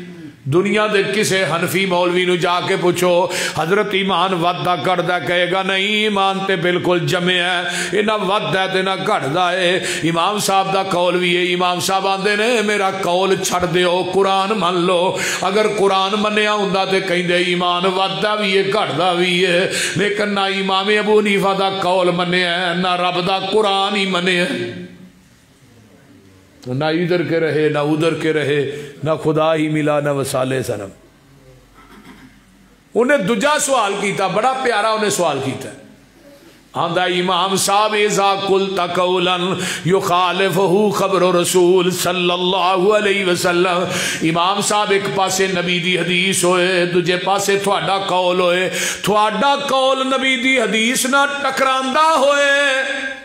دنیا دے کسے حنفی مولوی نو جا کے پوچھو حضرت ایمان ودہ کردہ کہے گا نہیں ایمان تے بالکل جمع ہے یہ نہ ودہ تے نہ کردہ ہے امام صاحب دا قول بھی ہے امام صاحب آندے نے میرا قول چھڑ دیو قرآن من لو اگر قرآن منیا ہوندا تے کہیں دے ایمان ودہ بھی ہے کردہ بھی ہے لیکن نہ امام ابو حنیفہ دا قول منیا ہے نہ رب دا قرآن ہی منیا ہے نہ ادھر کے رہے نہ ادھر کے رہے نہ خدا ہی ملا نہ وسالے سنم انہیں دجا سوال کیتا بڑا پیارا انہیں سوال کیتا آندہ امام صاحب اذا قلت قولا یخالفہ خبر رسول صلی اللہ علیہ وسلم امام صاحب ایک پاسے نبی دی حدیث ہوئے دوجے پاسے تھوڑا قول ہوئے تھوڑا قول نبی دی حدیث نہ ٹکراندہ ہوئے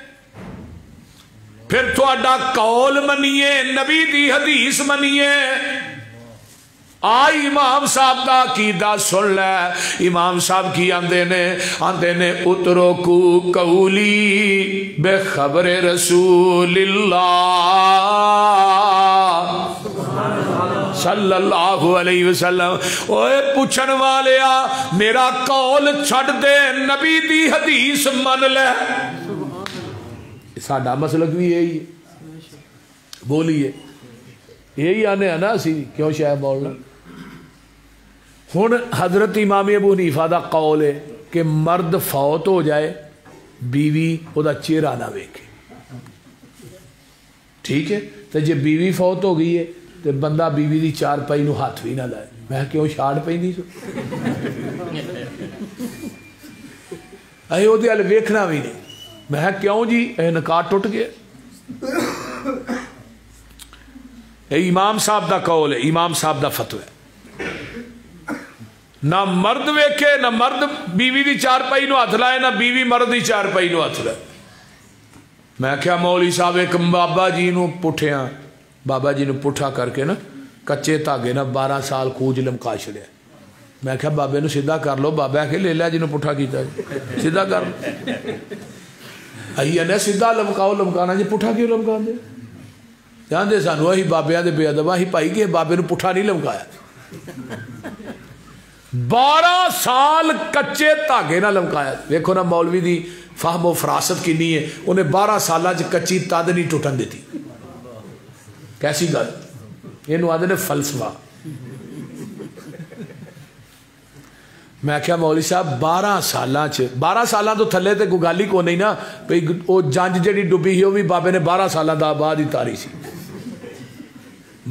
پھر تھوڑا قول منیے نبی دی حدیث منیے آئی امام صاحب دا عقیدہ سن لے امام صاحب کی آندے نے اترکو قولی بے خبر رسول اللہ صلی اللہ علیہ وسلم اوے پوچھن والیا میرا قول چھڑ دے نبی دی حدیث من لے ساڈا مسلک بھی یہی ہے بولیے یہی آنے ہیں نا اسی کیوں شاید بولنا ہن حضرت امام ابو حنیفہ دا قول ہے کہ مرد فوت ہو جائے بیوی او دا چہرہ نہ ویکھے ٹھیک ہے تو جے بیوی فوت ہو گئی ہے تو بندہ بیوی دی چار پائی نو ہاتھ بھی نہ لائے میں کیوں شاڑ پئی نہیں سو اے او دے ال ویکھنا بھی نہیں میں کیوں جی اے نکاح ٹوٹ گیا اے امام صاحب دا قول ہے امام صاحب دا فتوی ہے نہ مرد ویکھے نہ مرد بیوی دی چار پائی نو ہاتھ لائے نہ بیوی مرد دی چار پائی نو ہاتھ لائے میں کیا مولوی صاحب ایک بابا جی نو پٹھیاں بابا جی نو پٹھا کر کے نا کچے تاگے نا 12 سال کوج لمکا چھڑیا میں کیا بابے نو سیدھا کر لو بابا کہ لے لیا جی نو پٹھا کیتا ہے سیدھا کر لو آئی ہے سیدھا لمکاؤ لمکانا جی پٹھا کیوں لمکا دے جان دے سانو ہی بابیاں دے بے ادب ہی پائی گئے بابے نو پٹھا نہیں لمکایا 12 سال کچے تاگے نہ لمکایا ویکھو نا مولوی دی فہم و فراست کی نہیں ہے انہیں 12 سالہ چ کچی تد نہیں ٹوٹن دیتی کیسی گل یہ آدھے نے فلسفہ میں کیا مولوی صاحب 12 سالہ تو تھلے تے کوئی گل ہی کو نہیں نا وہ جنج جڑی ڈبی ہی وہ بھی بابے نے 12 سالہ دا بعد ہی تاری سی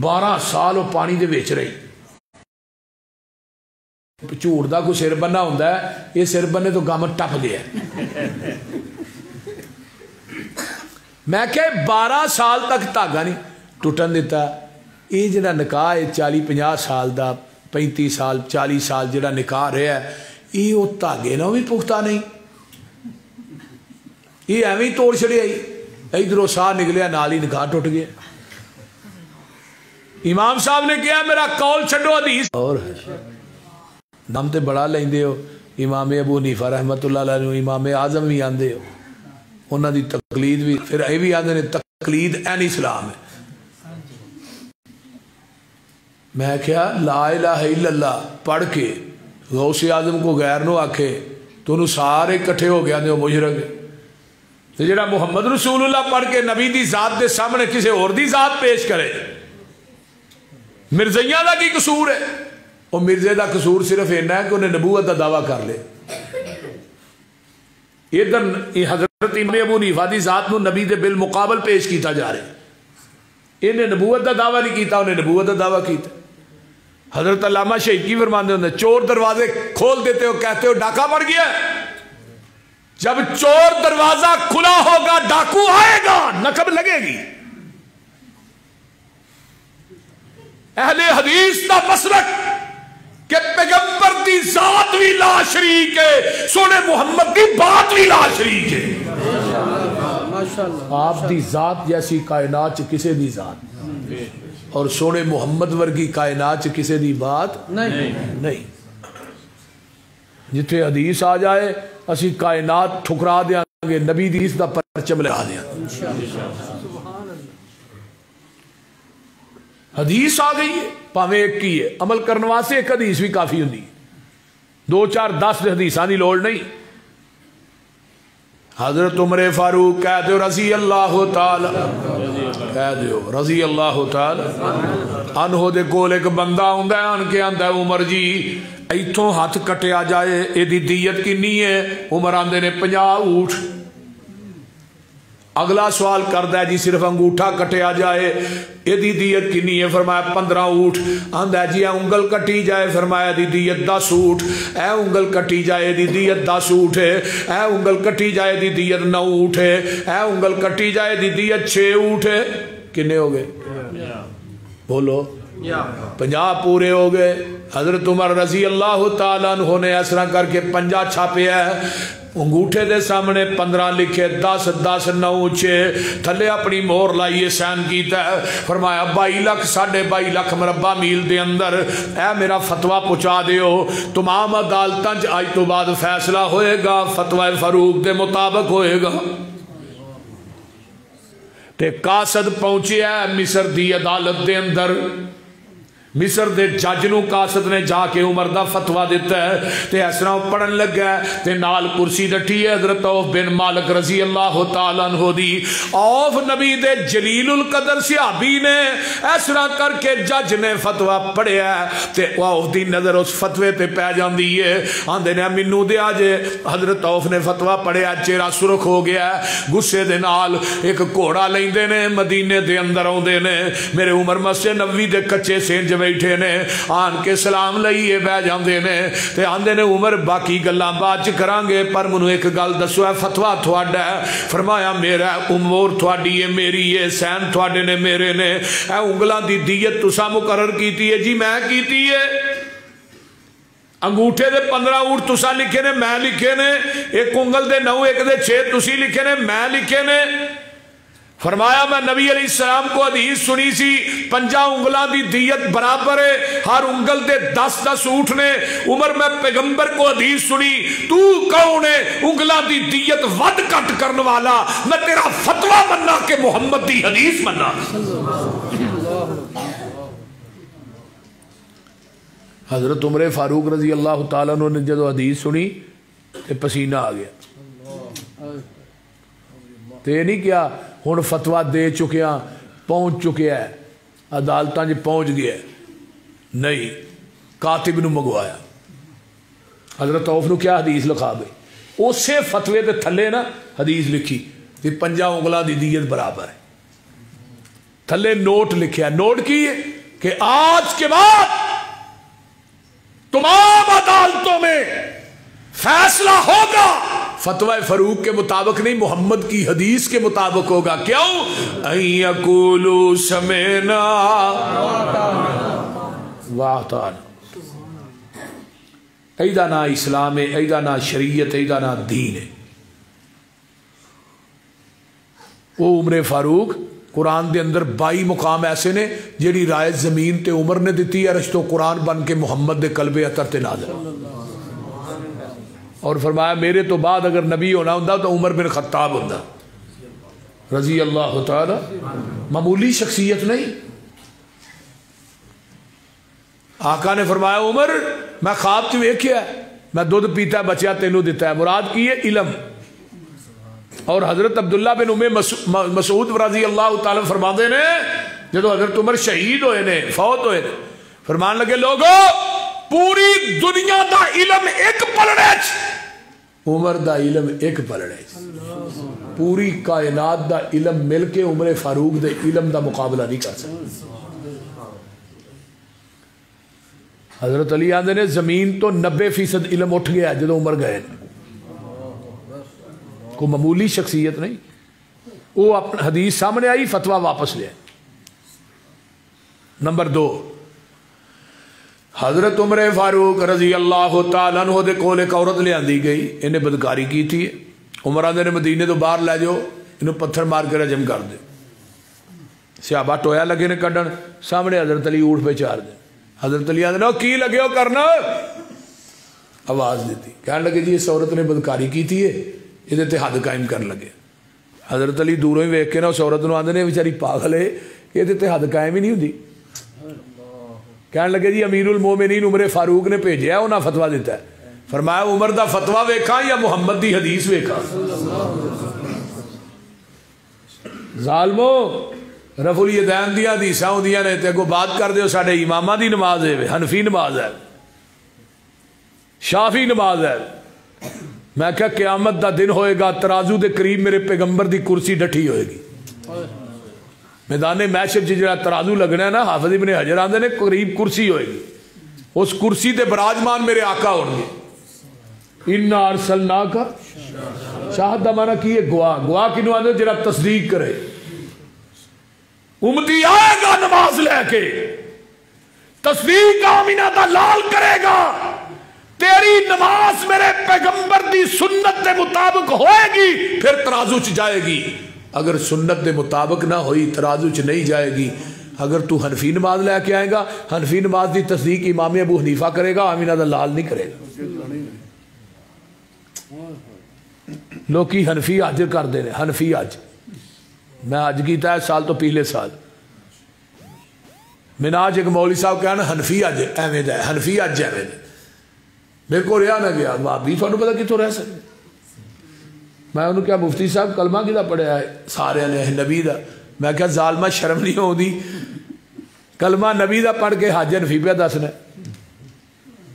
12 سال وہ پانی دے وچ رہی جھوٹ دا کوئی سر بننا ہوندا ہے یہ سر بننے تو گم ٹپ گیا میں کہ 12 سال تک دھاگا نہیں ٹوٹن دیتا یہ جڑا نکاح ہے 40-50 سال دا 35 سال 40 سال جڑا نکاح رہا ہے یہ وہ دھاگے نہ بھی پختہ نہیں یہ ایویں توڑ چھڑیا ادھروں ساہ نکلیا نال ہی نکاح ٹوٹ گیا امام صاحب نے کیا میرا قول چھڈو حدیث اور نام تے بڑا لیندے ہو امام ابو حنیفہ رحمت اللہ علیہ امام اعظم بھی آندے ہو انہاں دی تقلید بھی پھر اے بھی آندے نے تقلید این اسلام ہے میں کیا لا الہ الا اللہ پڑھ کے غوث اعظم کو غیر نو آکھے تو انہوں سارے کٹھے ہو گیا وہ مشرک ہے جڑا محمد رسول اللہ پڑھ کے نبی دی ذات دے سامنے کسی اور دی ذات پیش کرے مرزیاں دا کی قصور ہے وہ مرزے دا قصور صرف اینا ہے کہ انہیں نبوت دا دعویٰ کر لے ادھر حضرت امام ابو حنیفہ دی ذات نو نبی دے بالمقابل پیش کیتا جا رہے انہیں نبوت دا دعویٰ نہیں کیتا انہیں نبوت دا دعویٰ کیتا حضرت علامہ شہید کی فرماندے ہوندے چور دروازے کھول دیتے ہو کہتے ہو ڈاکہ پڑ گیا جب چور دروازہ کھلا ہوگا ڈاکو آئے گا نقب لگے گی اہل حدیث دا مسلک کہ پیغمبر دی ذات بھی لا شریک ہے سونے محمد دی بات بھی لا شریک ہے آپ دی ذات جیسی کائنات کسے دی ذات اور سونے محمد ورگی کائنات کسے دی بات نہیں جتنے حدیث آ جائے اسی کائنات ٹھکرا دیا گے نبی حدیث دا پرچم لگا دیا حدیث آ گئی ہے پاویں ایک کی ہے، عمل کرنے واسطے ایک حدیث بھی کافی ہوندی ہے، 2 4 10 حدیثاں دی لوڑ نہیں۔ حضرت عمر فاروق کہہ دیو رضی اللہ تعالی، کہہ دیو رضی اللہ تعالی عنہ دے کول ایک بندہ ہوندا ہے، آن کے آندا ہے عمر جی ایتھوں ہاتھ کٹیا جائے ایدی دیت کنی ہے؟ عمر آندے نے 50 اونٹ۔ اگلا سوال کردا ہے جی صرف انگوٹھا کٹیا جائے ایدی دیت کنی ہے؟ فرمایا 15 اونٹ۔ آندا ہے جی اے انگل کٹی جائے؟ فرمایا دی دیت 10 اونٹ۔ اے انگل کٹی جائے دی دیت 10 اونٹ ہے۔ اے انگل کٹی جائے دی دیت 9 اونٹ ہے۔ اے انگل کٹی جائے دی دیت 6 اونٹ ہے۔ کنے ہو گئے؟ بولو 50 پورے ہو گئے۔ حضرت عمر رضی اللہ تعالیٰ عنہ نے اس طرح کر کے 50 چھاپے ہے، انگوٹھے دے سامنے 15 لکھے، 10 10 9 6 تھلے اپنی مہر لائیے سین کیتا ہے۔ فرمایا 22 لاکھ 22.5 لاکھ مربع میل دے اندر اے میرا فتویٰ پہنچا دیو، تمام عدالتاں آج تو بعد فیصلہ ہوئے گا فتویٰ فاروق دے مطابق ہوئے گا۔ تے قاصد پہنچے ہے مصر دی عدالت دے اندر، مصر دے جج نو قاصد نے جا کے عمر دا فتویٰ دیتا ہے تے اس طرح پڑھن لگا ہے تے نال کرسی ڈٹھی ہے حضرت عوف بن مالک رضی اللہ تعالیٰ عنہ دی۔ عوف نبی دے جلیل القدر صحابی نے اس طرح کر کے جج نے فتویٰ پڑھیا ہے تے عوف دی نظر اس فتوے تے پہ جاندی ہے، آندے نے مینوں دیا جے۔ حضرت عوف نے فتویٰ پڑھیا، چہرہ سرخ ہو گیا ہے، غصے دے نال ایک گھوڑا لیندے نے مدینے دے اندر آوندے نے، میرے عمر مسجد نبوی دے کچے سینج بیٹھے نے، آن کے سلام لئیے بہ جاندے نے تے آندے نے عمر باقی گلاں بعد چ کرانگے پر منو ایک گل دسو ہے فتویٰ تھوڑا ہے؟ فرمایا میرا امور تھوڑی ہے، میری ہے، سین تھوڑے نے میرے نے، اے انگلاں دی دیت تسا مقرر کیتی ہے؟ جی میں کیتی ہے۔ انگوٹھے دے 15 اونٹ تسا لکھے نے، میں لکھے نے، ایک انگل دے 9 ایک دے 6 تسی لکھے نے، میں لکھے نے۔ فرمایا میں نبی علیہ السلام کو حدیث سنی سی 50 انگلاں دی دیت برابر ہے، ہر انگل دے 10 10 اونٹ نے۔ عمر میں پیغمبر کو حدیث سنی، تو کون ہے انگلاں دی دیت ود کٹ کرنے والا؟ میں تیرا فتویٰ مننا کہ محمد دی حدیث مننا۔ حضرت عمر فاروق رضی اللہ تعالیٰ عنہ نے جدو حدیث سنی تے پسینہ آ گیا، تے نہیں کیا ہن فتویٰ دے چکیاں پہنچ چکیا ہے عدالتاں جی پہنچ گیا، نہیں، کاتب نو منگوایا۔ حضرت عوف نو کیا حدیث لکھا گئی؟ اسے فتوے دے تھلے نا حدیث لکھی کہ 50 انگلاں دی دیت برابر ہے، تھلے نوٹ لکھیا، نوٹ کی ہے کہ آج کے بعد تمام عدالتوں میں فیصلہ ہوگا فتویٰ فاروق کے مطابق نہیں، محمد کی حدیث کے مطابق ہوگا۔ کیوں؟ ان یقولوا سمعنا واطعنا۔ ایدہ نا اسلام ہے، ایدہ نا شریعت، ایدہ نا دین ہے۔ وہ عمر فاروق قرآن دے اندر 22 مقام ایسے نے جیڑی رائے زمین تے عمر نے دیتی ہے، رشتو قرآن بن کے محمد دے قلب اطہر تے نازل، اور فرمایا میرے تو بعد اگر نبی ہونا ہوں تو عمر بن خطاب ہوتا رضی اللہ تعالی، معمولی شخصیت نہیں۔ آقا نے فرمایا عمر میں خواب چ ویکھیا ہے، میں دودھ پیتا بچیا تینوں دیتا ہے، مراد کی ہے علم۔ اور حضرت عبداللہ بن ام مسعود رضی اللہ تعالی فرماندے نے جدو حضرت عمر شہید ہوئے نے، فوت ہوئے نے، فرمان لگے لوگو پوری دنیا دا علم ایک پلڑے چ، عمر دا علم ایک پلڑے چ، پوری کائنات دا علم مل کے عمر فاروق دے علم دا مقابلہ نہیں کر سکتا۔ حضرت علی آندے نے زمین تو 90% علم اٹھ گیا جدو عمر گئے، کو معمولی شخصیت نہیں۔ وہ اپنا حدیث سامنے آئی، فتویٰ واپس لیا۔ نمبر 2، حضرت عمر فاروق رضی اللہ تعالیٰ عنہ دے کول ایک عورت لے آندی گئی، انہیں بدکاری کی تھی، عمر آندے نے مدینے تو باہر لے جاؤ، انہوں پتھر مار کے رجم کر دے۔ صحابہ ٹویا لگے نے کڈن، سامنے حضرت علی اونٹ پہ چار دے، حضرت علی آندے نے کی لگے ہو کرنا، آواز دیتی، کہنے لگے جی اس عورت نے بدکاری کی تھی، یہ تے حد قائم کرنے لگے۔ حضرت علی دوروں ہی ویکھ کے نا اس عورت نو آندے نے بیچاری پاگل ہے، یہ تے حد قائم ہی نہیں ہوندی، کہنے لگے جی امیر المومنین عمر فاروق نے بھیجا، انہاں فتوا دیتا ہے۔ فرمایا عمر دا فتوا ویکھاں یا محمد دی حدیث ویکھاں؟ ظالمو رفع الیدین دی حدیثاں ہوندیاں نے تے اگوں بات کر دیو ساڈے اماماں دی نماز ہے، حنفی نماز ہے، شافی نماز ہے۔ میں کہا قیامت دا دن ہوئے گا، ترازو دے قریب میرے پیغمبر دی کرسی ڈٹھی ہوئے گی۔ میدان محشر جڑا ترازو لگنا ہے نا، حافظ ابن حجر آندے نے قریب کرسی ہوئے گی، اس کرسی تے براجمان میرے آقا ہوں گے۔ اِنَّا أَرْسَلْنَاكَ شاہد دا معنی کی ہے گواہ، گواہ کنو آندے جڑا تصدیق کرے۔ امتی آئے گا نماز لے کے، تصدیق آمینہ دا لال کرے گا، تیری نماز میرے پیغمبر دی سنت دے مطابق ہوئے گی، پھر ترازو چ جائے گی۔ اگر سنت دے مطابق نہ ہوئی ترازو چ نہیں جائے گی۔ اگر تو حنفی نماز لے کے آئے گا، حنفی نماز دی تصدیق امام ابو حنیفہ کرے گا، آمینہ دا لال نہیں کرے گا۔ لوکی حنفی حج کر دے رہے، حنفی حج میں حج کیتا ہے سال تو پہلے سال، مناج ایک مولوی صاحب کہنا حنفی حج ایویں دا ہے، حنفی حج ایویں دا، میرے کو رہا نہ گیا بھابی تھانوں پتہ کتوں رہ سکتے۔ میں انہوں کیا مفتی صاحب کلمہ کدا پڑھیا ہے؟ سارے نے نبی دا۔ میں کہا ظالمہ شرم نہیں ہوندی، کلمہ نبی دا پڑھ کے حج حنفی پہ دسنا،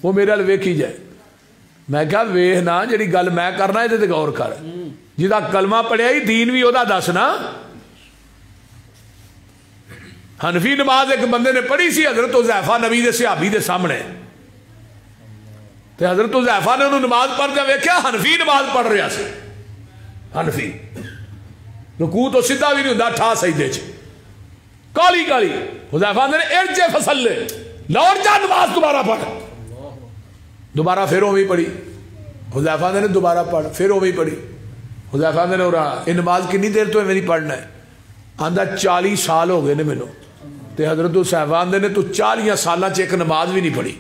وہ میرے ال ویکھی جائے۔ میں کہا ویکھ نا جڑی گل میں کرنا یہ تے غور کر، جہاں کلمہ پڑھیا ہی دین بھی وہ دسنا۔ حنفی نماز ایک بندے نے پڑھی سی حضرت حذیفہ نبی دے صحابی دے سامنے، تے حضرت حذیفہ نے انہوں نماز پڑھتے ویکھیا حنفی نماز پڑھ رہا سی۔ حنفی رکوع تو سیدھا بھی نہیں ہوندا، ٹھا سجدے چ کالی کالی۔ حذیفہ نے ارجع فصلی، لوٹ جا نماز دوبارہ پڑھ، دوبارہ پھر وہی پڑھی۔ حذیفہ نے دوبارہ پڑھ، پھر وہی پڑھی۔ حذیفہ نے یہ نماز کنی دیر تو میری پڑھنا ہے؟ آندہ 40 سال ہو گئے نے مینوں، تے حضرت حذیفہ نے تو 40 سالاں چ ایک نماز بھی نہیں پڑھی۔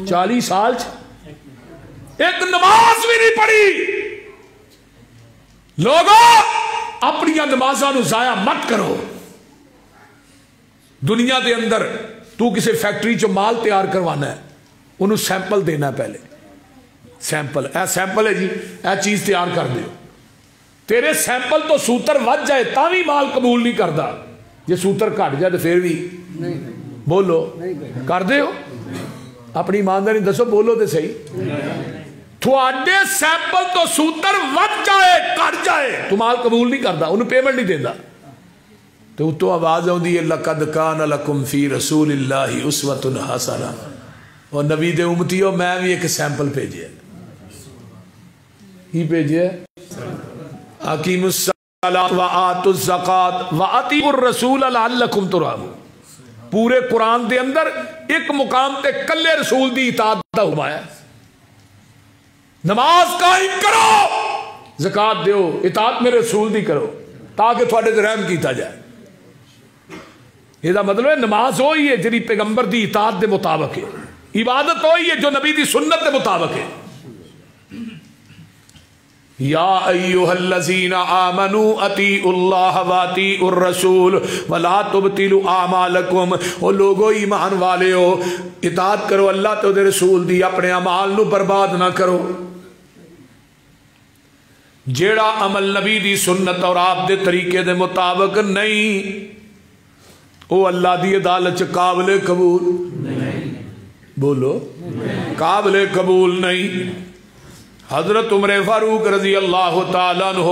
40 سال چ ایک نماز بھی نہیں پڑھی۔ لوگوں اپنی نمازاں نو ضائع مت کرو۔ دنیا دے اندر تو کسی فیکٹری چ مال تیار کروانا ہے، انہوں سیمپل دینا پہلے، سیمپل اے سیمپل ہے جی، اے چیز تیار کر دیو۔ تیرے سیمپل تو سوتر ود جائے تاوی مال قبول نہیں کردا، جے سوتر گھٹ جائے تو پھر بھی بولو کر دیو۔ اپنی ایمانداری دسو، بولو تے صحیح۔ تھوڑے سیمپل تو سوتر ود جائے کٹ جائے تو مال قبول نہیں کردا، انہوں پیمنٹ نہیں دینا۔ تو اتو آواز آؤندی ہے لقد کان لکم فی رسول اللہ اسوۃ حسنہ، اور نبی دے امتیو میں بھی ایک سیمپل بھیجے، ہی بھیجے اقیموا الصلاۃ وآتوا الزکاۃ وأطیعوا الرسول لعلکم ترحمون۔ پورے قرآن دے اندر ایک مقام تے کلے رسول دی اطاعت دا حکم ہے۔ نماز قائم کرو، زکات دیو، اطاعت میرے رسول دی کرو تاکہ تھوڑے تے رحم کیتا جائے۔ یہ دا مطلب ہے نماز ہوئی ہے جی پیغمبر دی اطاعت دے مطابق ہے، عبادت ہوئی ہے جو نبی دی سنت دے مطابق ہے۔ یا ایھا الذین آمنوا اطیعوا اللہ واطیعوا الرسول ولا تبطلوا اعمالکم۔ او لوگو ایمان والے ہو، اطاعت کرو اللہ تو دے رسول دی، اپنے اعمال نو برباد نہ کرو۔ جیڑا عمل نبی دی سنت اور آپ دے طریقے دے مطابق نہیں، او اللہ دی عدالت قابل قبول نہیں، بولو قابل قبول نہیں۔ حضرت عمر فاروق رضی اللہ تعالیٰ عنہ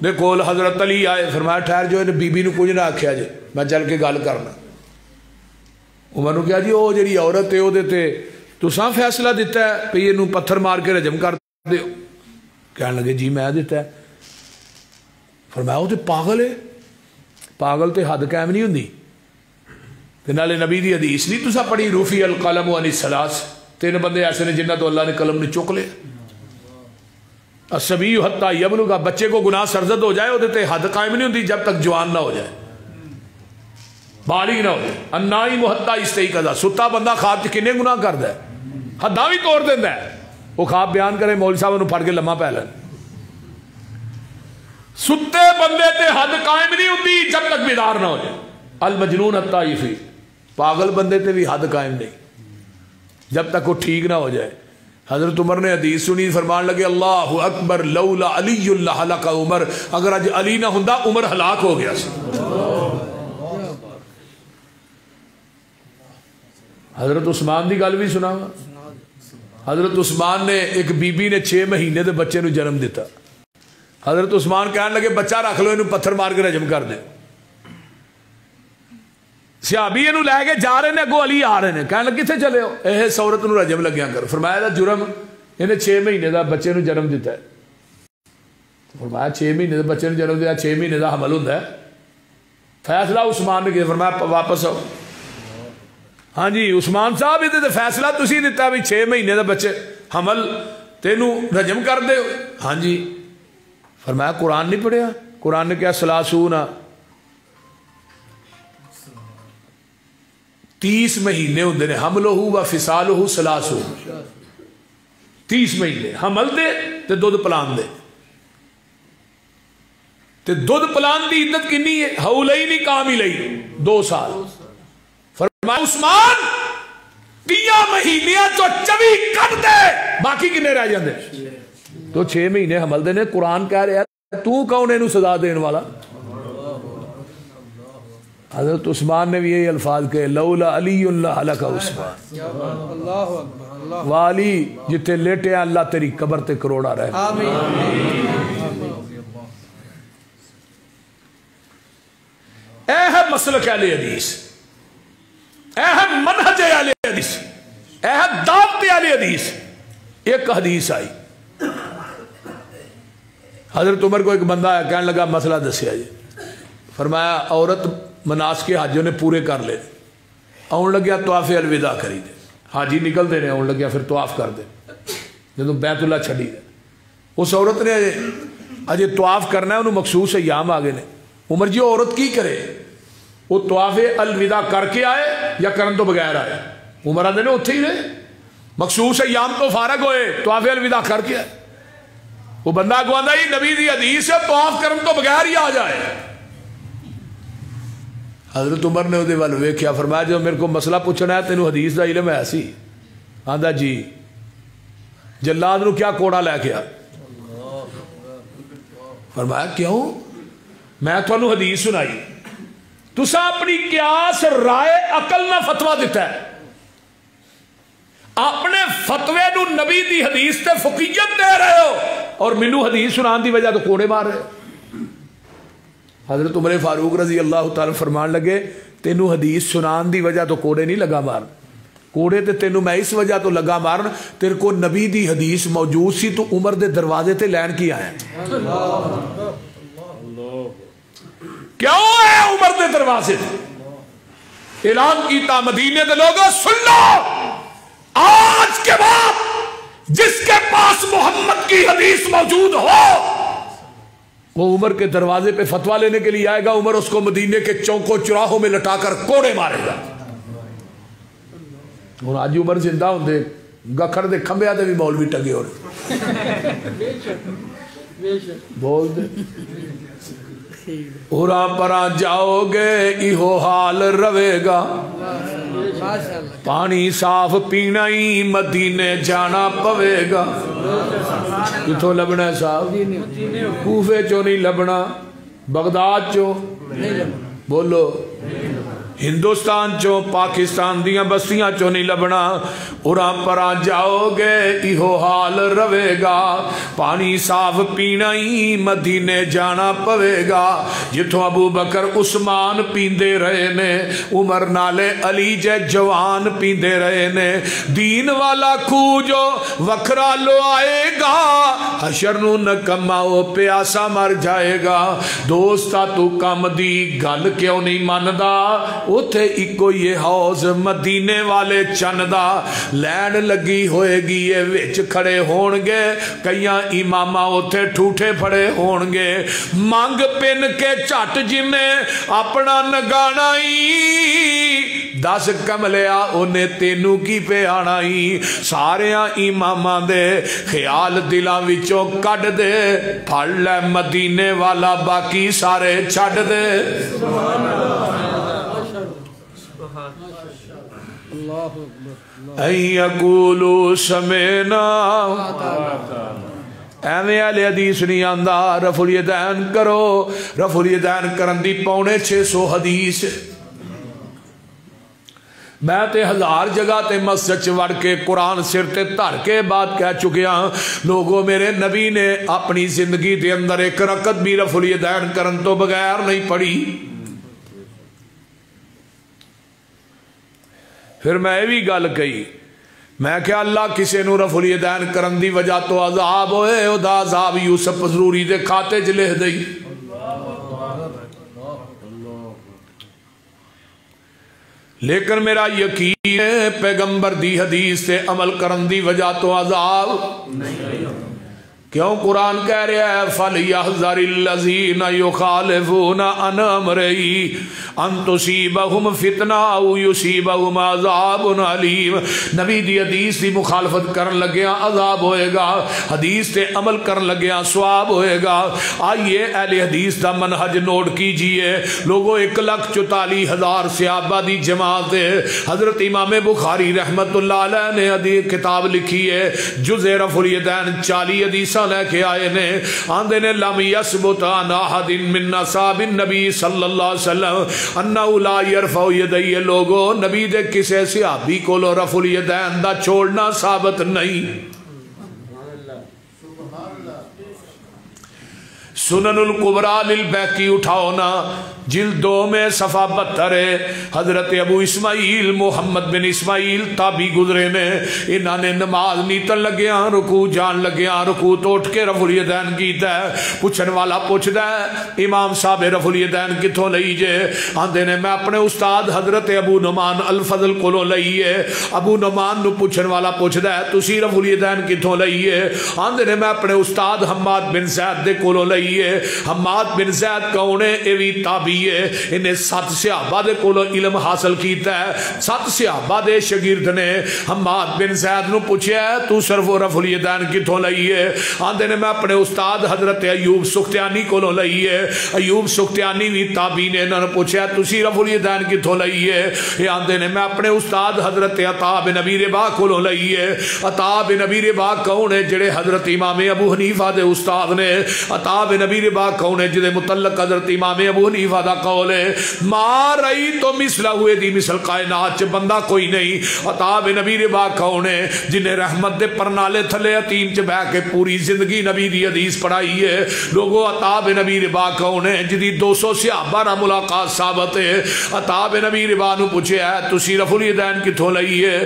دے کول حضرت علی آئے، فرمایا ٹھہر جو بی بی نو کچھ نہ آکھیا جے، میں چل کے گل کرنا۔ عمر نو کہا جی او جڑی عورت ہے او دے تے تساں فیصلہ دیتا ہے کہ یہ پتھر مار کے رجم کر دیو؟ کہنے لگے جی میں دیتا ہے۔ فرمایا وہ تے پاگل ہے، پاگل تے حد قائم نہیں ہوندی۔ تے نالے نبی دی حدیث نہیں تساں پڑھی رفع القلم عن الثلاث، 3 بندے ایسے نے جنہ تو اللہ نے قلم نے چک لیا۔ الصبی حتی یبلغ، بچے کو گناہ سرزد ہو جائے وہ تے حد قائم نہیں ہوندی جب تک جوان نہ ہو جائے، بالغ نہ ہو جائے۔ النائم حتی یستیقظ، ستا بندہ خواب چ کنے گناہ کردا ہے، حداں بھی توڑ دیندا ہے۔ وہ خواب بیان کرے مولوی صاحب انہوں پھڑ کے لمحہ پہ لین۔ ستے بندے تے حد قائم نہیں ہوندی جب تک بیدار نہ ہو جائے۔ المجنون الطائفی، پاگل بندے تے بھی حد قائم نہیں جب تک وہ ٹھیک نہ ہو جائے۔ حضرت عمر نے حدیث سنی، فرمان لگے اللہ اکبر لولا علی اللہ ہلک عمر، اگر اج علی نہ ہوندا عمر ہلاک ہو گیا سی۔ حضرت عثمان دی گل بھی سنا، حضرت عثمان نے ایک بی بی نے 6 مہینے دے بچے نو جنم دیتا، حضرت عثمان کہنے لگے بچہ رکھ لو، انہوں پتھر مار کے رجم کر دے۔ صحابی انہوں لے کے جا رہے ہیں، اگوں علی آ رہے ہیں، کہنے لگے کتنے چلے ہو؟ اے عورت نو رجم لگیا کر۔ فرمایا دا جرم انہیں 6 مہینے دا بچے نو جنم دیتا ہے۔ فرمایا 6 مہینے دا بچے نو جنم دیا، 6 مہینے دا حمل ہوتا ہے۔ فیصلہ عثمان نے کیا، فرمایا واپس آؤ۔ ہاں جی عثمان صاحب یہ فیصلہ تسی دیتا بھی 6 مہینے دا بچے حمل تینوں رجم کر دے ہو؟ ہاں جی۔ فرمایا قرآن نہیں پڑھیا؟ قرآن نے کیا سلاسون 30 مہینے ہوندے نے، حملہ و فصالہ سلاسون، 30 مہینے حمل دے تے دودھ پلان دے، تے دودھ پلان دی عدت کنی ہے؟ حولین کاملین، 2 سال۔ فرمایا عثمان 30 مہینیاں تو 24 کٹ دے، باقی کنے رہ جاندے؟ تو 6 مہینے حمل دے نے۔ قرآن کہہ رہا ہے تو کون انہوں سزا دین والا؟ حضرت عثمان نے بھی یہی الفاظ کہے لولا علی اللہ ہلک عثمان، والی جتے لیٹے ہیں اللہ تیری قبر تے کروڑا رہے۔ اے ہے مسلک اہل حدیث، اے ہے منہج اہل حدیث، اے ہے دعوت اہل حدیث۔ ایک حدیث آئی، حضرت عمر کو ایک بندہ آیا، کہنے لگا مسئلہ دسیا جی۔ فرمایا عورت مناسک حج نے پورے کر لے، آن لگیا طواف الوداع کری دے، حاجی نکل دے نے، آن لگیا پھر طواف کر دے، جدو بیت اللہ چھڑی دے۔ اس عورت نے اجے طواف کرنا ہے، انہوں مخصوص ایام آگے نے۔ عمر جی عورت کی کرے؟ وہ طواف الوداع کر کے آئے یا کرن تو بغیر آئے؟ عمر آدھے نے اتھے ہی رہے، مخصوص ایام تو فارغ ہوئے، طواف الوداع کر کے آئے۔ وہ بندہ کو آدھا ہی نبی دی حدیث ہے طواف کرن تو بغیر ہی آ جائے۔ حضرت عمر نے وہ والے ویکھیا، فرمایا جو میرے کو مسئلہ پوچھنا ہے تینوں حدیث دا علم ہے سی؟ آدھا جی۔ جلاد نو کیا کوڑا لے کے آ؟ فرمایا کیوں؟ میں تھانوں حدیث سنائی، تسا اپنی قیاس رائے عقل نہ فتویٰ دیتا ہے، اپنے فتوے نو نبی دی حدیث تے فقیت دے رہے ہو، اور مینوں حدیث سنان دی وجہ تو کوڑے مار رہے ہو۔ حضرت عمر فاروق رضی اللہ تعالی فرمان لگے تینوں حدیث سنان دی وجہ تو کوڑے نہیں لگا مارن، کوڑے تے تینوں میں اس وجہ تو لگا مارن، تیرے کو نبی دی حدیث موجود سی تو عمر دے دروازے تے لین کی آئے۔ کیوں ہے عمر دے دروازے تے؟ اعلان کیتا مدینے دے لوگوں سن لو، آج کے بعد جس کے پاس محمد کی حدیث موجود ہو وہ عمر کے دروازے پہ فتویٰ لینے کے لیے آئے گا، عمر اس کو مدینے کے چوکوں چراہوں میں لٹا کر کوڑے مارے گا۔ اور آج عمر زندہ ہوں دے گکھڑ دے کھمبے آدھے بھی مولوی ٹگے ہو رہے بول دے اُراں پراں جاؤ گے ایہو حال روے گا، پانی صاف پینا ہی مدینے جانا پوے گا۔ کتھوں لبنا ہے صاحب؟ کوفے چو نہیں لبنا، بغداد چو بولو، ہندوستان چو پاکستان دیاں بستیاں چو نہیں لبنا۔ اُراں پراں جاؤ گے ایہو حال روے گا، پانی صاف پینا ہی مدینے جانا پوے گا۔ جتوں ابو بکر عثمان پیندے رہے نے، عمر نالے علی جے جوان پیندے رہے نے۔ دین والا کھوجو وکھرا لو آئے گا، حشر نو نکما او پیاسا مر جائے گا۔ دوستا تو کم دی گل کیوں نہیں ماندا، اتھے ایکو یہ حوض مدینے والے چندا۔ لین لگی ہوئے گی یہ وچ کھڑے ہونگے، کئیاں امامہ اتھے ٹھوٹے پھڑے ہونگے۔ مانگ پن کے چٹ جنے اپنا نگانائی، 10 کملیا انہیں تینوں کی پہ آنائی۔ ساریاں امامہ دے خیال دلاں وچوں کڈ دے، پھڑ لے مدینے والا باقی سارے چھڑ دے۔ ان یقولوا سمعنا، ایویں اہل حدیث نہیں آندا رفع الیدین کرو، رفع الیدین کرن دی 650 حدیث۔ میں تے 1000 جگہ تے مسجد چ وڑ کے قرآن سر تے دھر کے بات کہہ چکیا لوگوں، میرے نبی نے اپنی زندگی دے اندر ایک رکعت بھی رفع الیدین کرن تو بغیر نہیں پڑھی۔ پھر میں یہ بھی گل کہی، میں کہ اللہ کسے نو رفع الیدین کرن دی وجہ تو عذاب ہوئے، او دا عذاب یوسف ضروری دے کھاتے چ لکھ دئی۔ لیکن میرا یقین ہے پیغمبر دی حدیث سے عمل کرن دی وجہ تو عذاب کیوں؟ قرآن کہہ رہا ہے فَلْيَحْذَرِ الَّذِينَ يُخَالِفُونَ عَنْ أَمْرِهِ أَن تُصِيبَهُمْ فِتْنَةٌ أَوْ يُصِيبَهُمْ عَذَابٌ أَلِيمٌ۔ نبی دی حدیث دی مخالفت کرن لگیاں عذاب ہوئے گا، حدیث تے عمل کرن لگیاں ثواب ہوئے گا۔ آئیے اہل حدیث دا منہج نوٹ کیجئے لوگوں، 1,44,000 صحابہ دی جماعت ہے۔ حضرت امام بخاری رحمت اللہ علیہ نے حدیث کتاب لکھی ہے، جزء رفع الیدین 40 حدیث لے کے آئے نے، آندے نے لم یثبت عن احد من اصحاب النبی صلی اللہ علیہ وسلم انہ لا یرفع یدیہ۔ لوگوں، نبی دے کسے صحابی کو لو رفع الیدین دا چھوڑنا ثابت نہیں۔ سنن القبرى للبیہقی اٹھاؤ نا، جلد 2 میں صفحہ 72 ہے۔ حضرت ابو اسماعیل محمد بن اسماعیل تابعی گزرے نے، انہاں نے نماز نیتن لگیاں رکوع جان لگیاں، رکوع تو اٹھ کے رفع الیدین کیتا ہے۔ پوچھن والا پوچھدا ہے امام صاحب رفع الیدین کتھوں لئی جے؟ آندے نے میں اپنے استاد حضرت ابو نعمان الفضل کولوں لئی ہے۔ ابو نعمان نو پوچھن والا پوچھدا ہے تسی رفع الیدین کتھوں لئی ہے؟ آندے نے میں اپنے استاد حماد بن زید دے کولوں لئی ہے۔ حماد بن زید کون ہے؟ اے وی تابعی ہے، انہیں 7 صحابہ دے کولو علم حاصل کیتا ہے۔ 7 صحابہ دے شاگرد نے حماد بن زید نو پوچھیا ہے تو صرف رفع الیدین کتھوں لئی ہے؟ آندے نے میں اپنے استاد حضرت ایوب سختیانی کولو لئی ہے۔ ایوب سختیانی بھی تابعی نے، انہوں نے پوچھیا تسی رفع الیدین کتھوں لئی ہے؟ یہ آندے نے میں اپنے استاد حضرت عطا بن ابی رباح کولو لئی ہے۔ عطا بن ابی رباح کون ہے؟ جڑے حضرت امام ابو حنیفہ دے استاد نے۔ عطا بن ابی رباح کون ہے؟ جدے متعلق حضرت امام ابو حنیفہ دا قول ہے ما رئی تو مثلہ ہوئے دی مثل کائنات چ بندہ کوئی نہیں۔ عطا بن ابی رباح کون ہے؟ جنہیں رحمت دے پرنالے تھلے یتیم چ بیٹھ کے پوری زندگی نبی دی حدیث پڑھائی ہے۔ لوگوں، عطا بن ابی رباح کون ہے؟ جدی 200 صحابہ نال ملاقات ثابت ہے۔ عطا بن ابی رباح نو پوچھیا ہے تسی رفع الیدین کتھوں لئی ہے؟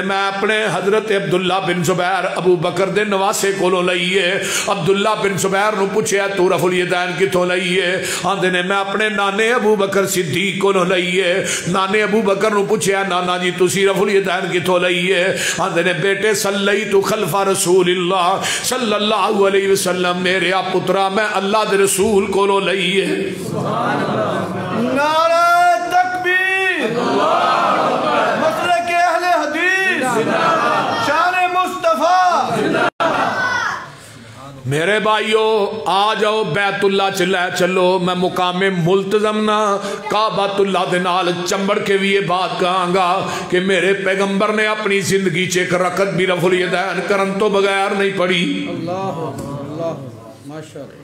میں اپنے حضرت عبداللہ بن زبیر ابو بکر دے نواسے کولو لئیے۔ عبداللہ بن زبیر نو پوچھیا تو رفع الیدین کتھوں لئیے؟ آندے نے میں اپنے نانے ابو بکر صدیق کولو لئیے۔ نانے ابو بکر نو پوچھیا نانا جی تسی رفع الیدین کتھوں لئیے؟ آندے نے بیٹے صلیت خلف رسول اللہ صلی اللہ علیہ وسلم، میرے پترا میں اللہ دے رسول کولو لئیے۔ سبحان اللہ، نعرہ تکبیر، مسلک اہل حدیث، شان مصطفیٰ۔ میرے بھائیو آ جاؤ بیت اللہ چلے چلو، میں مقام ملتزم نہ کعبۃ اللہ دے نال چمبڑ کے بھی یہ بات کہاں گا کہ میرے پیغمبر نے اپنی زندگی چ ایک رکعت بھی رفع الیدین کرن تو بغیر نہیں پڑھی۔ اللہ اللہ ماشاءاللہ۔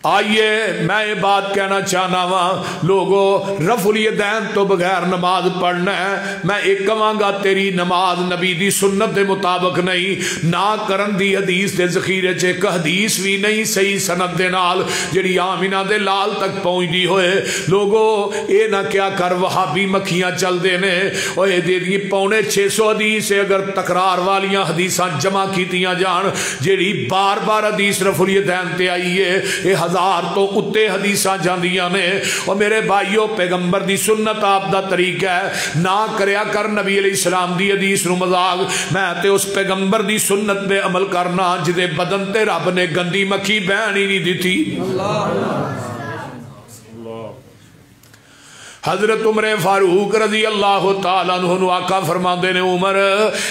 آئیے میں یہ بات کہنا چاہنا ہوں لوگوں، رفع الیدین تو بغیر نماز پڑھنا ہے۔ میں ایک کہاں گا تیری نماز نبی دی سنت دے مطابق نہیں، نہ کرن دی حدیث دے ذخیرے چ ایک حدیث بھی نہیں صحیح سند دے نال جڑی آمینہ دے لال تک پہنچ دی ہوئے۔ لوگوں اے نہ کیا کر وہابی مکھیاں چل دے نے، اور اے دے دی 650 حدیث اگر تکرار والیاں حدیثاں جمع کیتیاں جان جڑی بار بار حدیث رفع الیدین تے آئی ہے، اے 1000 تو اتے حدیثاں جاندیاں نے۔ اور میرے بھائیو پیغمبر دی سنت آپ دا طریقہ ہے، نہ کریا کر نبی علیہ السلام دی حدیث نو مذاق، میں تے اس پیغمبر دی سنت پہ عمل کرنا جدے بدن تے رب نے گندی مکھی بہن ہی نہیں دیتی۔ حضرت عمر فاروق رضی اللہ تعالیٰ عنہ آقا فرماندے نے عمر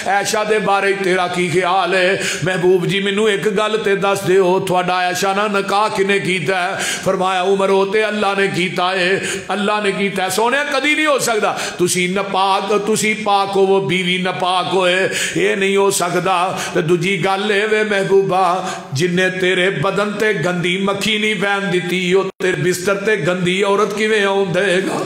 عائشہ دے بارے تیرا کی خیال ہے؟ محبوب جی مینوں ایک گل تے دس دیو تھوڑا عائشہ نہ نکاح کنے کیتا ہے؟ فرمایا عمر وہ تے اللہ نے کیتا ہے، اللہ نے کیتا ہے سونے کدی نہیں ہو سکتا تسی نپاک تسی پاک ہو وہ بیوی نپاک ہوئے یہ نہیں ہو سکتا۔ تے دوجی گل اے وے محبوبہ جن نے تیرے بدن تے گندی مکھی نہیں پہن دیتی وہ تیرے بستر تے گندی عورت کیویں آن دے گا؟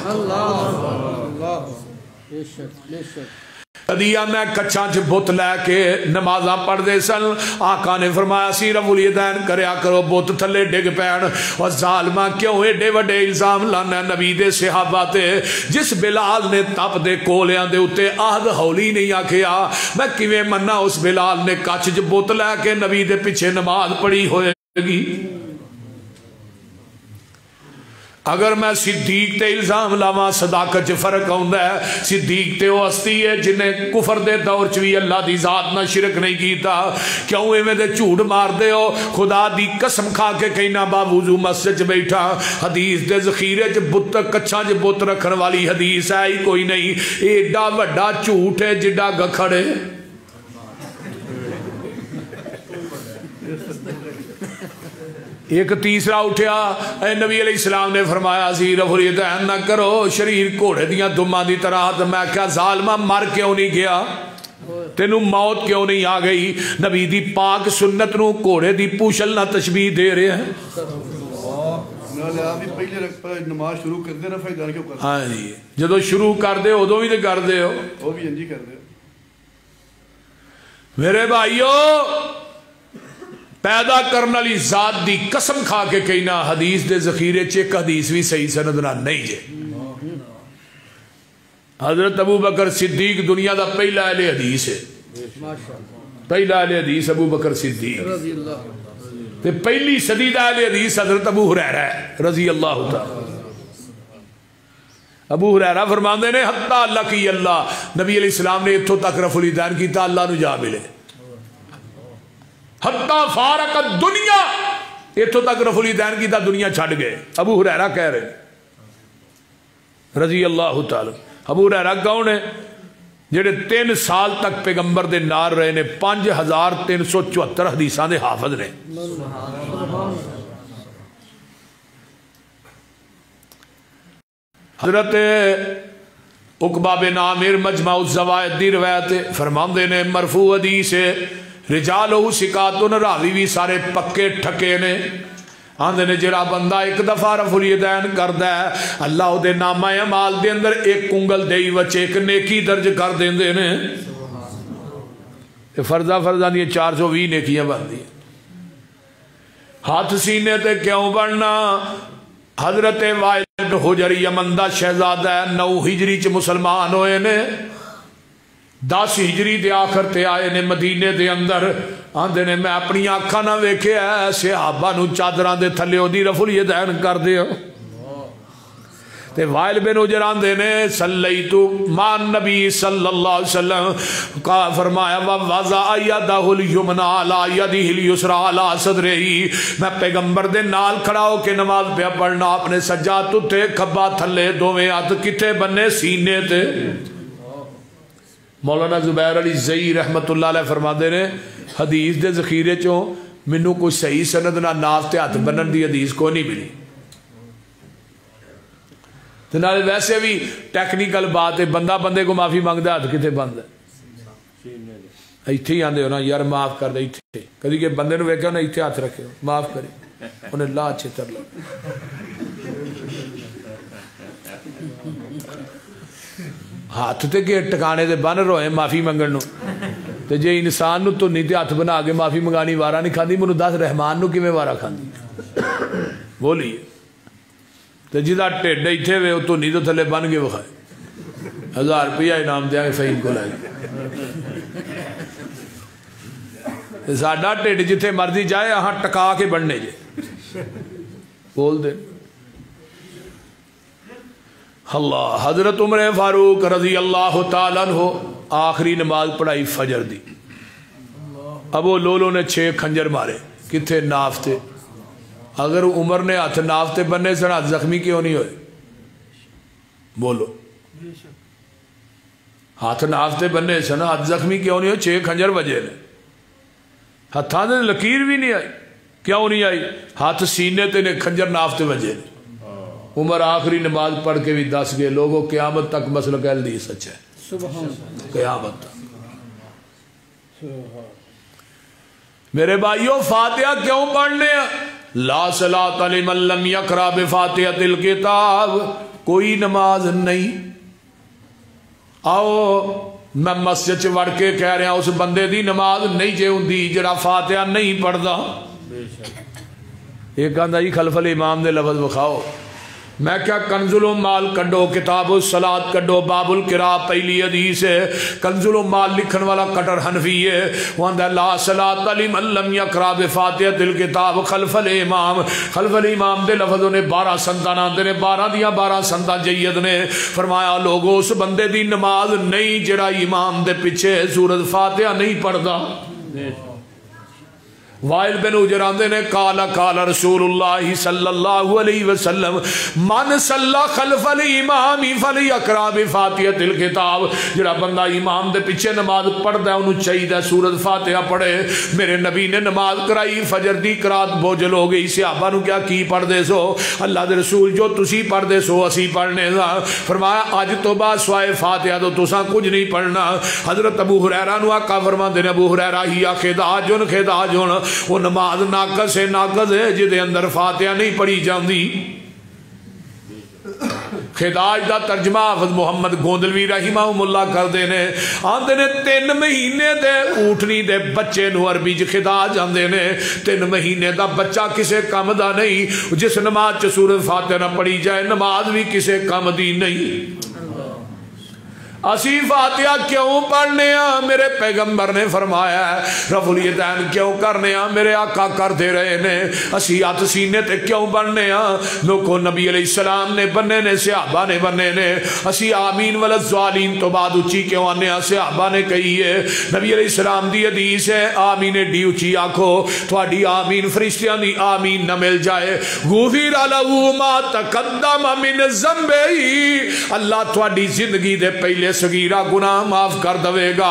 کدیا میں کچھاں چ بت لے کے نمازاں پڑھ دے سن، آقا نے فرمایا سی رب الیدین کریا کرو بت تھلے ڈگ پین، اور ظالمہ کیوں ایڈے وڈے الزام لانا نبی دے صحابہ تے؟ جس بلال نے تپ دے کولیاں دے اتے آہد ہولی نہیں آکھیا میں کیویں منا اس بلال نے کچھ چ بت لے کے نبی دے پیچھے نماز پڑھی ہوئے گی؟ اگر میں صدیق تے الزام لاواں صداقت چ فرق آندا ہے۔ صدیق تے وہ ہستی ہے جنہیں کفر دے دور چ بھی اللہ دی ذات نہ شرک نہیں کیتا، کیوں ایویں دے جھوٹ مار دے ہو؟ خدا دی قسم کھا کے کہنا باوضو مسجد چ بیٹھا حدیث دے ذخیرے چ بت کچھاں چ بت رکھن والی حدیث ہے ہی کوئی نہیں، ایڈا وڈا جھوٹ ہے جڈا گکھڑے۔ ایک تیسرا اٹھیا اے نبی علیہ السلام نے فرمایا سی رفع الیدین نہ کرو شریر گھوڑے دیاں دماں دی طرح، تو میں کیا ظالمہ مر کیوں نہیں گیا؟ تینوں موت کیوں نہیں آ گئی؟ نبی دی پاک سنت نو گھوڑے دی پوچھل نہ تشبیہ دے رہے ہیں۔ نماز شروع کر دے نا فائدہ کیوں کر؟ ہاں جی جدو شروع کر دے ادو بھی تو کر دے ہو، وہ بھی انجی کر دے۔ میرے بھائیو پیدا کرنے والی ذات دی قسم کھا کے کہنا حدیث دے ذخیرے چ ایک حدیث بھی صحیح سند نہ نہیں جے۔ حضرت ابو بکر صدیق دنیا دا پہلا اہل حدیث ہے، پہلا اہل حدیث ابو بکر صدیق، تے پہلی صدی دا اہل حدیث حضرت ابو ہریرہ رضی اللہ تعالی۔ ابو ہریرہ فرماندے نے حتی لقی اللہ، نبی علیہ السلام نے اتھوں تک رفع الیدین کیتا اللہ نو جا ملے، حتی فارق دنیا اتھوں تک رفع الیدین کیتا دنیا چھڑ گئے۔ ابو ہریرہ کہہ رہے رضی اللہ تعالی۔ ابو ہریرہ کون ہے؟ جڑے 3 سال تک پیغمبر دے نال رہے نے، 5374 حدیثاں دے حافظ نے۔ حضرت عقبہ بن عامر مجمع الزوائد دی روایت فرماندے نے مرفوع حدیث ہے، رجالہ ثقاتن، راوی بھی سارے پکے ٹھکے نے۔ آندے نے جڑا بندہ ایک دفعہ رفع الیدین کردا ہے اللہ او دے نامہ اعمال دے اندر ایک کنگل دئی وچ ایک نیکی درج کر دیندے نے۔ فرضاں دی 420 نیکیاں بندی۔ ہاتھ سینے تے کیوں بننا؟ حضرت وائل بن حجر یمن دا شہزادہ ہے، 9 ہجری چ مسلمان ہوئے نے، 10 ہجری دے آخر تے آئے نے مدینے دے اندر۔ آندے نے میں اپنی آنکھاں نہ ویکھے ہے صحابہ نو چادراں دے تھلے دی رفع الیدین کر دیو۔ تے وائل بن حجر آندے نے صلیتو مع نبی صلی اللہ علیہ وسلم کا فرمایا وَوَضَعَ يَدَهُ الْيُمْنَى عَلَى يَدِهِ الْيُسْرَى عَلَى صَدْرِهِ، میں پیغمبر دے نال کھڑا ہو کے نماز پہ پڑھنا، اپنے سجاد تے کھبا تھلے دوویں ہاتھ کتے بننے سینے تے۔ مولانا زبیر علی زئی رحمت اللہ علیہ فرماندے نے حدیث دے ذخیرے چوں مینوں کوئی صحیح سند نہ ناف تے ہاتھ بنن دی حدیث کو نہیں ملی۔ تنال ویسے بھی ٹیکنیکل بات ہے، بندہ بندے کو معافی مانگدا ہاتھ کتے بند ہے؟ ایتھے ہی آندے ہو نا یار معاف کر دے، ایتھے کدی کہ بندے نو ویکھیا نا ایتھے ہاتھ رکھے معاف کرے انہیں لا اچھے تر لگ۔ ہاتھ تے کہ ٹکانے دے بن روئے معافی منگن نو، تے جے انسان نو تو نہیں تے ہاتھ بنا کے معافی منگانی وارا نہیں کھاندی، منو دس رحمان نو کیویں وارا کھاندی؟ بولیے تے جدا ٹھڈ ایتھے وے تو نہیں تو تھلے بن کے وکھائے 1000 روپیہ انعام دیاں گے فہیم کو لائے۔ ساڈا ٹھڈ جتھے مرضی جائے ہاں ٹکا کے بننے جے بول دے اللہ۔ حضرت عمر فاروق رضی اللہ تعالیٰ عنہ آخری نماز پڑھائی فجر دی، ابو لولو نے 6 کھنجر مارے کتھے ناف تے۔ اگر عمر نے ہاتھ ناف تے بننے سن ہاتھ زخمی کیوں نہیں ہوئے؟ بولو ہاتھ نافتے بننے سن ہاتھ زخمی کیوں نہیں ہو 6 کھنجر بجے نے ہاتھاں دے لکیر بھی نہیں آئی کیوں نہیں آئی ہاتھ سینے تے نے کھنجر نافتے بجے نے عمر آخری نماز پڑھ کے بھی دس گئے لوگوں قیامت تک مسلک اہل حدیث سچ ہے قیامت تک میرے بھائیوں فاتحہ کیوں پڑھنے لا صلاۃ لمن لم یقرأ بفاتحۃ الکتاب کوئی نماز نہیں آؤ میں مسجد وڑ کے کہہ رہا اس بندے دی نماز نہیں جے ہوندی جڑا فاتحہ نہیں پڑھدا ایک آندا جی خلف الامام دے لفظ بخاؤ میں کیا کنز المال کڈو کتاب الصلاۃ کڈو باب القراء پہلی حدیث ہے کنز المال لکھن والا کٹر حنفی ہے وہ آندا لا صلاۃ لمن لم یقرأ بفاتحۃ الکتاب خلف الامام دے لفظوں نے 12 سنتاں آندے نے 12 دیاں 12 سنتاں جید نے فرمایا لوگو اس بندے دی نماز نہیں جڑا امام دے پیچھے سورۃ فاتحہ نہیں پڑھدا وائل بن حجر آندے نے قال رسول اللہ صلی اللہ علیہ وسلم من صلی خلف الامام فلیقرأ بفاتحۃ الکتاب جڑا بندہ امام دے پیچھے نماز پڑھدا ہے انہوں چاہیے سورۃ فاتحہ پڑھے میرے نبی نے نماز کرائی فجر دی قرات بوجھل ہو گئی صحابہ نو کیا کی پڑھ دے سو اللہ دے رسول جو تسی پڑھ دے سو اسی پڑھنے دا فرمایا اج تو بعد سوائے فاتحہ تو تساں کچھ نہیں پڑھنا حضرت ابو ہریرہ نو آقا فرماندے نے ابو ہریرہ ہی خداجن وہ نماز ناقص ہے جدے اندر فاتحہ نہیں پڑھی جاندی خداج دا ترجمہ حافظ محمد گوندلوی رحمہ اللہ کر دینے آندے نے 3 مہینے دے اوٹنی دے بچے نو عربی جو خداج آندے نے 3 مہینے دا بچہ کسے کم دا نہیں جس نماز چ سورۃ فاتحہ نہ پڑھی جائے نماز بھی کسے کم دی نہیں اسی فاتحہ کیوں پڑھنے ہیں میرے پیغمبر نے فرمایا ہے رفع الیدین کیوں کرنے ہیں میرے آقا کر دے رہے نے اسی ہاتھ سینے تے کیوں بننے ہیں لوگوں نبی علیہ السلام نے بننے نے صحابہ نے بننے نے اسی آمین والظالین تو بعد اچھی کیوں آنے ہیں صحابہ نے کہی ہے نبی علیہ السلام دی حدیث ہے آمین ڈی اچھی آکھو تھوڑی آمین فرشتیاں دی آمین نہ مل جائے غفر لہ ما تقدم من ذنبہ اللہ تھوڑی زندگی دے پہلے صغیرہ گناہ معاف کر دوے گا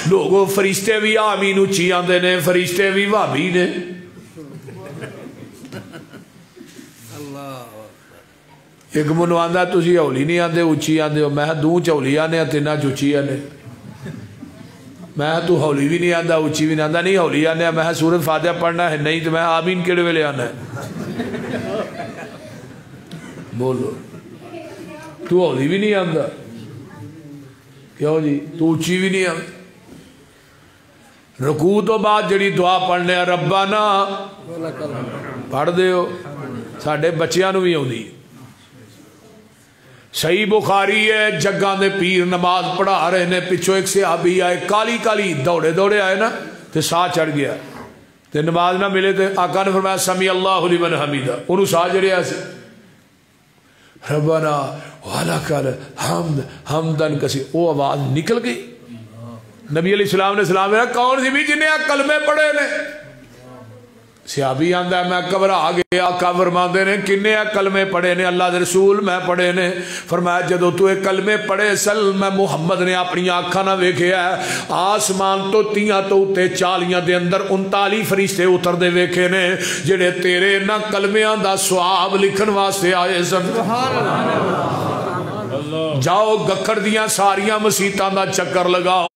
لوگوں فرشتے بھی آمین اچھی آندے نے فرشتے بھی وابی نے ایک منو آندہ تسی اولی نہیں آندے اچھی آندے ہو میں دوں چولی آنے تینہ چوچی آنے میں تو ہولی بھی نہیں آندہ اچھی بھی نہیں آندہ نہیں ہولی آنے میں سورۃ فاتحہ پڑھنا ہے نہیں تو میں آمین کیڑے ویلے آنا ہے بولو تو ہولی بھی نہیں آندہ کیوں جی تو اچھی بھی نہیں آندہ رکوع تو بعد جڑی دعا پڑھنے ربنا پڑھ دے ہو ساڑھے بچیاں نو بھی ہوں دی صحیح بخاری ہے جگہ دے پیر نماز پڑھا رہے نے پچھو ایک صحابی آئے کالی کالی دوڑے آئے نا تے ساہ چڑھ گیا تے نماز نہ ملے تے آقا نے فرمایا سمی اللہ لمن حمیدہ انہوں ساہ چڑھے ایسے ربنا وَلَكَ الْحَمْدُ حَمْدًا كَثِيرًا وہ آواز نکل گئی نبی علیہ السلام نے سلام کہا کون سی بھی جنہیں کلمے پڑھے نے صحابی آندہ ہے میں گھبرا گیا آقا فرماندے نے کنے کلمے پڑھے نے اللہ دے رسول میں پڑھے نے فرمایا جدو تو ایک کلمے پڑھے سل میں محمد نے اپنی آنکھاں نہ ویکھے ہے آسمان تو تیاں تو اتے چالیاں دے اندر 39 فرشتے اتر دے ویکھے نے جڑے تیرے نہ کلمیاں دا سواب لکھن واسطے آئے سن جاؤ گکھڑ دیاں ساریاں مسیتاں دا چکر لگاؤ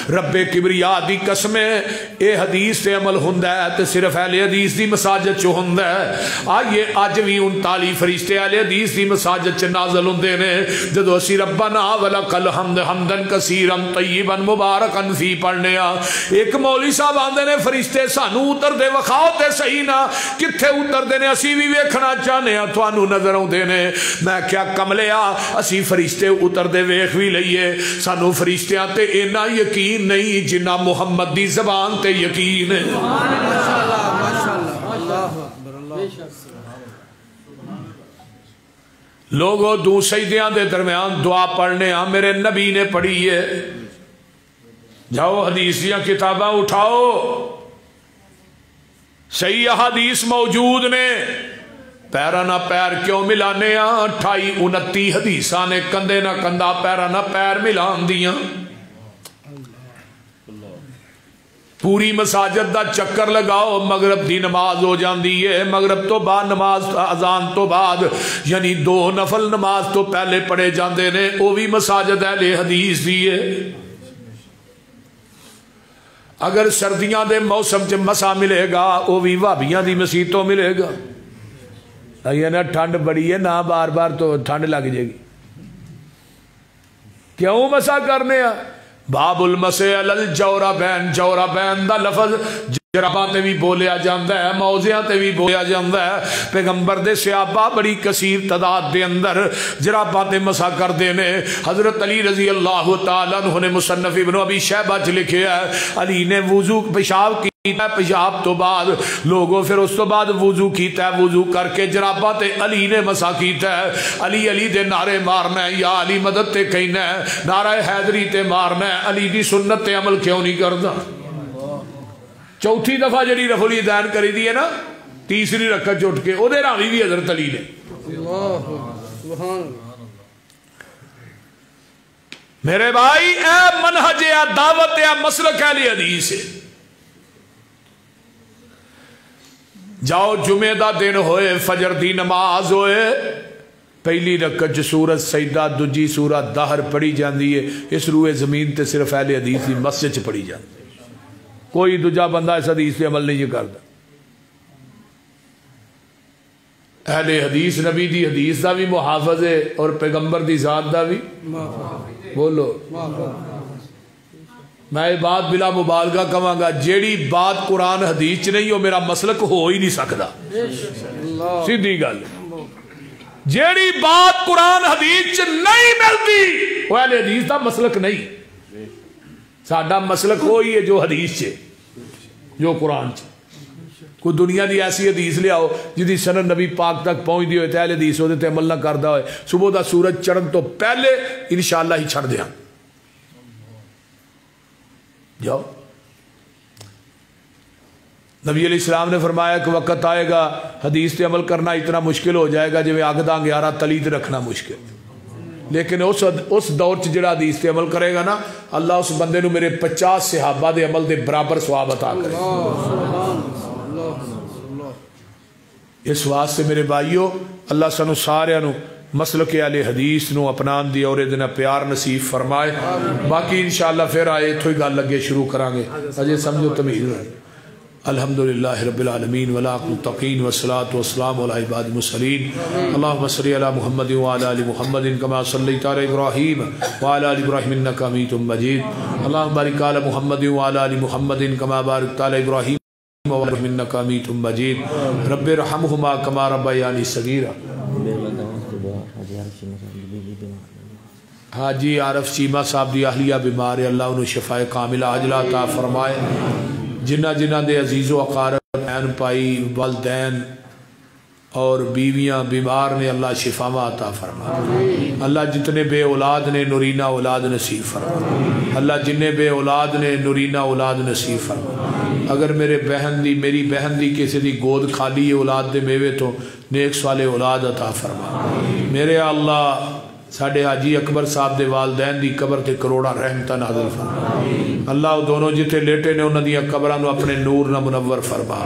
رب کبریا دی قسمیں اے حدیث سے عمل ہوندا ہے تے صرف اہل حدیث دی مساجد چ ہوندا ہے آئیے اج وی 39 فرشتے اہل حدیث دی مساجد چ نازل ہوندے نے جدو اسی ربنا ولک الحمد حمدا کثیرا طیبا مبارکا فی پڑھنے ایک مولوی صاحب آندے نے فرشتے سانو اتر دے وکھاؤ تے صحیح نا کتھے اتر دے نے اسی بھی ویکھنا چاہنے ہاں تھانو نظر اوندے نے میں کیا کملیا اسی فرشتے اتر دے ویکھ وی لئیے سانو فرشتیاں تے اینا یقین نہیں جنہ محمد دی زبان تے یقین ہے لوگوں دو سجدیاں دے درمیان دعا پڑھنے ہاں میرے نبی نے پڑھی ہے جاؤ حدیثیاں کتاباں اٹھاؤ صحیح حدیث موجود نے پیرا نہ پیر کیوں ملانے 28-29 حدیثاں نے کندھے نہ کندھا پیرا نہ پیر ملان دیاں. پوری مساجد دا چکر لگاؤ مغرب دی نماز ہو جاندی ہے. مغرب تو بعد نماز اذان تو بعد یعنی 2 نفل نماز تو پہلے پڑھے جاندے نے. وہ بھی مساجد اہل حدیث دی ہے. اگر سردیاں دے موسم چ مسا ملے گا وہ بھی وہابیاں دی مسیتوں ملے گا. نا ٹھنڈ بڑی ہے نہ بار بار تو ٹھنڈ لگ جائے گی. کیوں مسا کرنے باب المسح علی الجوربین. جوربین دا لفظ جراباں تے بھی بولیا جاندا ہے موضعاں تے بھی بولیا جاندا ہے. پیغمبر دے صحابہ بڑی کثیر تعداد دے اندر جراباں تے مسح کردے نے. حضرت علی رضی اللہ تعالی عنہ نے مصنف ابن ابی شیبہ چ لکھیا ہے علی نے وضو پیشاب پیشاب تو بعد لوگوں پھر اس تو بعد وضو کیتا ہے. وضو کر کے جراباں تے علی نے مسا کیتا ہے. علی علی دے نعرے مارنا ہے یا علی مدد تے کہنا ہے نعرہ حیدری تے مارنا ہے. علی دی سنت تے عمل کیوں نہیں کردا. چوتھی دفعہ جڑی رفع الیدین کری دی ہے نا تیسری رکعت اٹھ کے او دے راوی بھی حضرت علی نے. میرے بھائی اے منہج ہے دعوت ہے مسلک اہل حدیث ہے. جاؤ جمعہ دا دن ہوئے فجر دی نماز ہوئے پہلی رکعت سورت سجدہ دوجی سورت دہر پڑھی جاندی ہے. اس روئے زمین تے صرف اہل حدیث دی مسجد چ پڑھی جاندی. کوئی دوجا بندہ اس حدیث پہ عمل نہیں کرتا. اہل حدیث نبی دی حدیث دا بھی محافظ ہے اور پیغمبر دی ذات دا بھی بولو. میں بات بلا مبالغہ کہاں گا جیڑی بات قرآن حدیث چ نہیں وہ میرا مسلک ہو ہی نہیں سکتا. سیدھی گل جیڑی بات قرآن حدیث چ نہیں ملتی وہ اہل حدیث دا مسلک نہیں. ساڈا مسلک وہی ہے جو حدیث چ جو قرآن چ. کوئی دنیا دی ایسی حدیث لے آؤ جدی سند نبی پاک تک پہنچ دی ہوئے تے اہل حدیث وہ تے عمل نہ کردا ہوئے صبح دا سورج چڑھن تو پہلے انشاءاللہ ہی چھڑ دیاں. جاؤ نبی علیہ السلام نے فرمایا کہ وقت آئے گا حدیث پہ عمل کرنا اتنا مشکل ہو جائے گا جو آگ دا گیارہ تلید رکھنا مشکل. لیکن اس دور چ جڑا حدیث پہ عمل کرے گا نا اللہ اس بندے نو میرے 50 صحابہ دے عمل دے برابر ثواب عطا کرے. اس واسطے میرے بھائیو اللہ سانو سارے نو مسلک اہل حدیث نو اپنان دی اور ادنا پیار نصیب فرمائے. باقی انشاءاللہ پھر آئے تو ہی گل لگے شروع کرانگے اجے سمجھو تمہید رہے. الحمدللہ رب العالمین ولاقم التقین والصلاة والسلام علی عباد المرسلین. اللہم صلی علی محمد وعلی آل محمد کما صلیت علی ابراہیم وعلی آل ابراہیم انکا حمید مجید. اللہم بارک علی محمد وعلی آل محمد کما بارکت علی ابراہیم وعلی آل انکا حمید مجید. رب ارحمہما کما ربیانی صغیرا. حاجی عارف چیمہ صاحب دی اہلیہ بیمار ہے اللہ انہوں شفاء کاملہ عاجلہ عطا فرمائے. جنہ جنہ دے عزیز و اقارب بہن پائی والدین اور بیویاں بیمار نے اللہ شفا عطا فرمائے. اللہ جتنے بے اولاد نے نورینہ اولاد نصیب فرمائے. اللہ جنہیں بے اولاد نے نورینہ اولاد نصیب فرمائے. اگر میری بہن دی کسی دی گود خالی اولاد دے میوے تو نیک صالح اولاد عطا فرمائے. میرے اللہ ساڑھے حاجی اکبر صاحب دے والدین دی قبر تے کروڑا رحمتہ نازل فرما. اللہ دونوں جتے لیٹے نے انہوں نے قبرانو اپنے نور نہ منور فرما.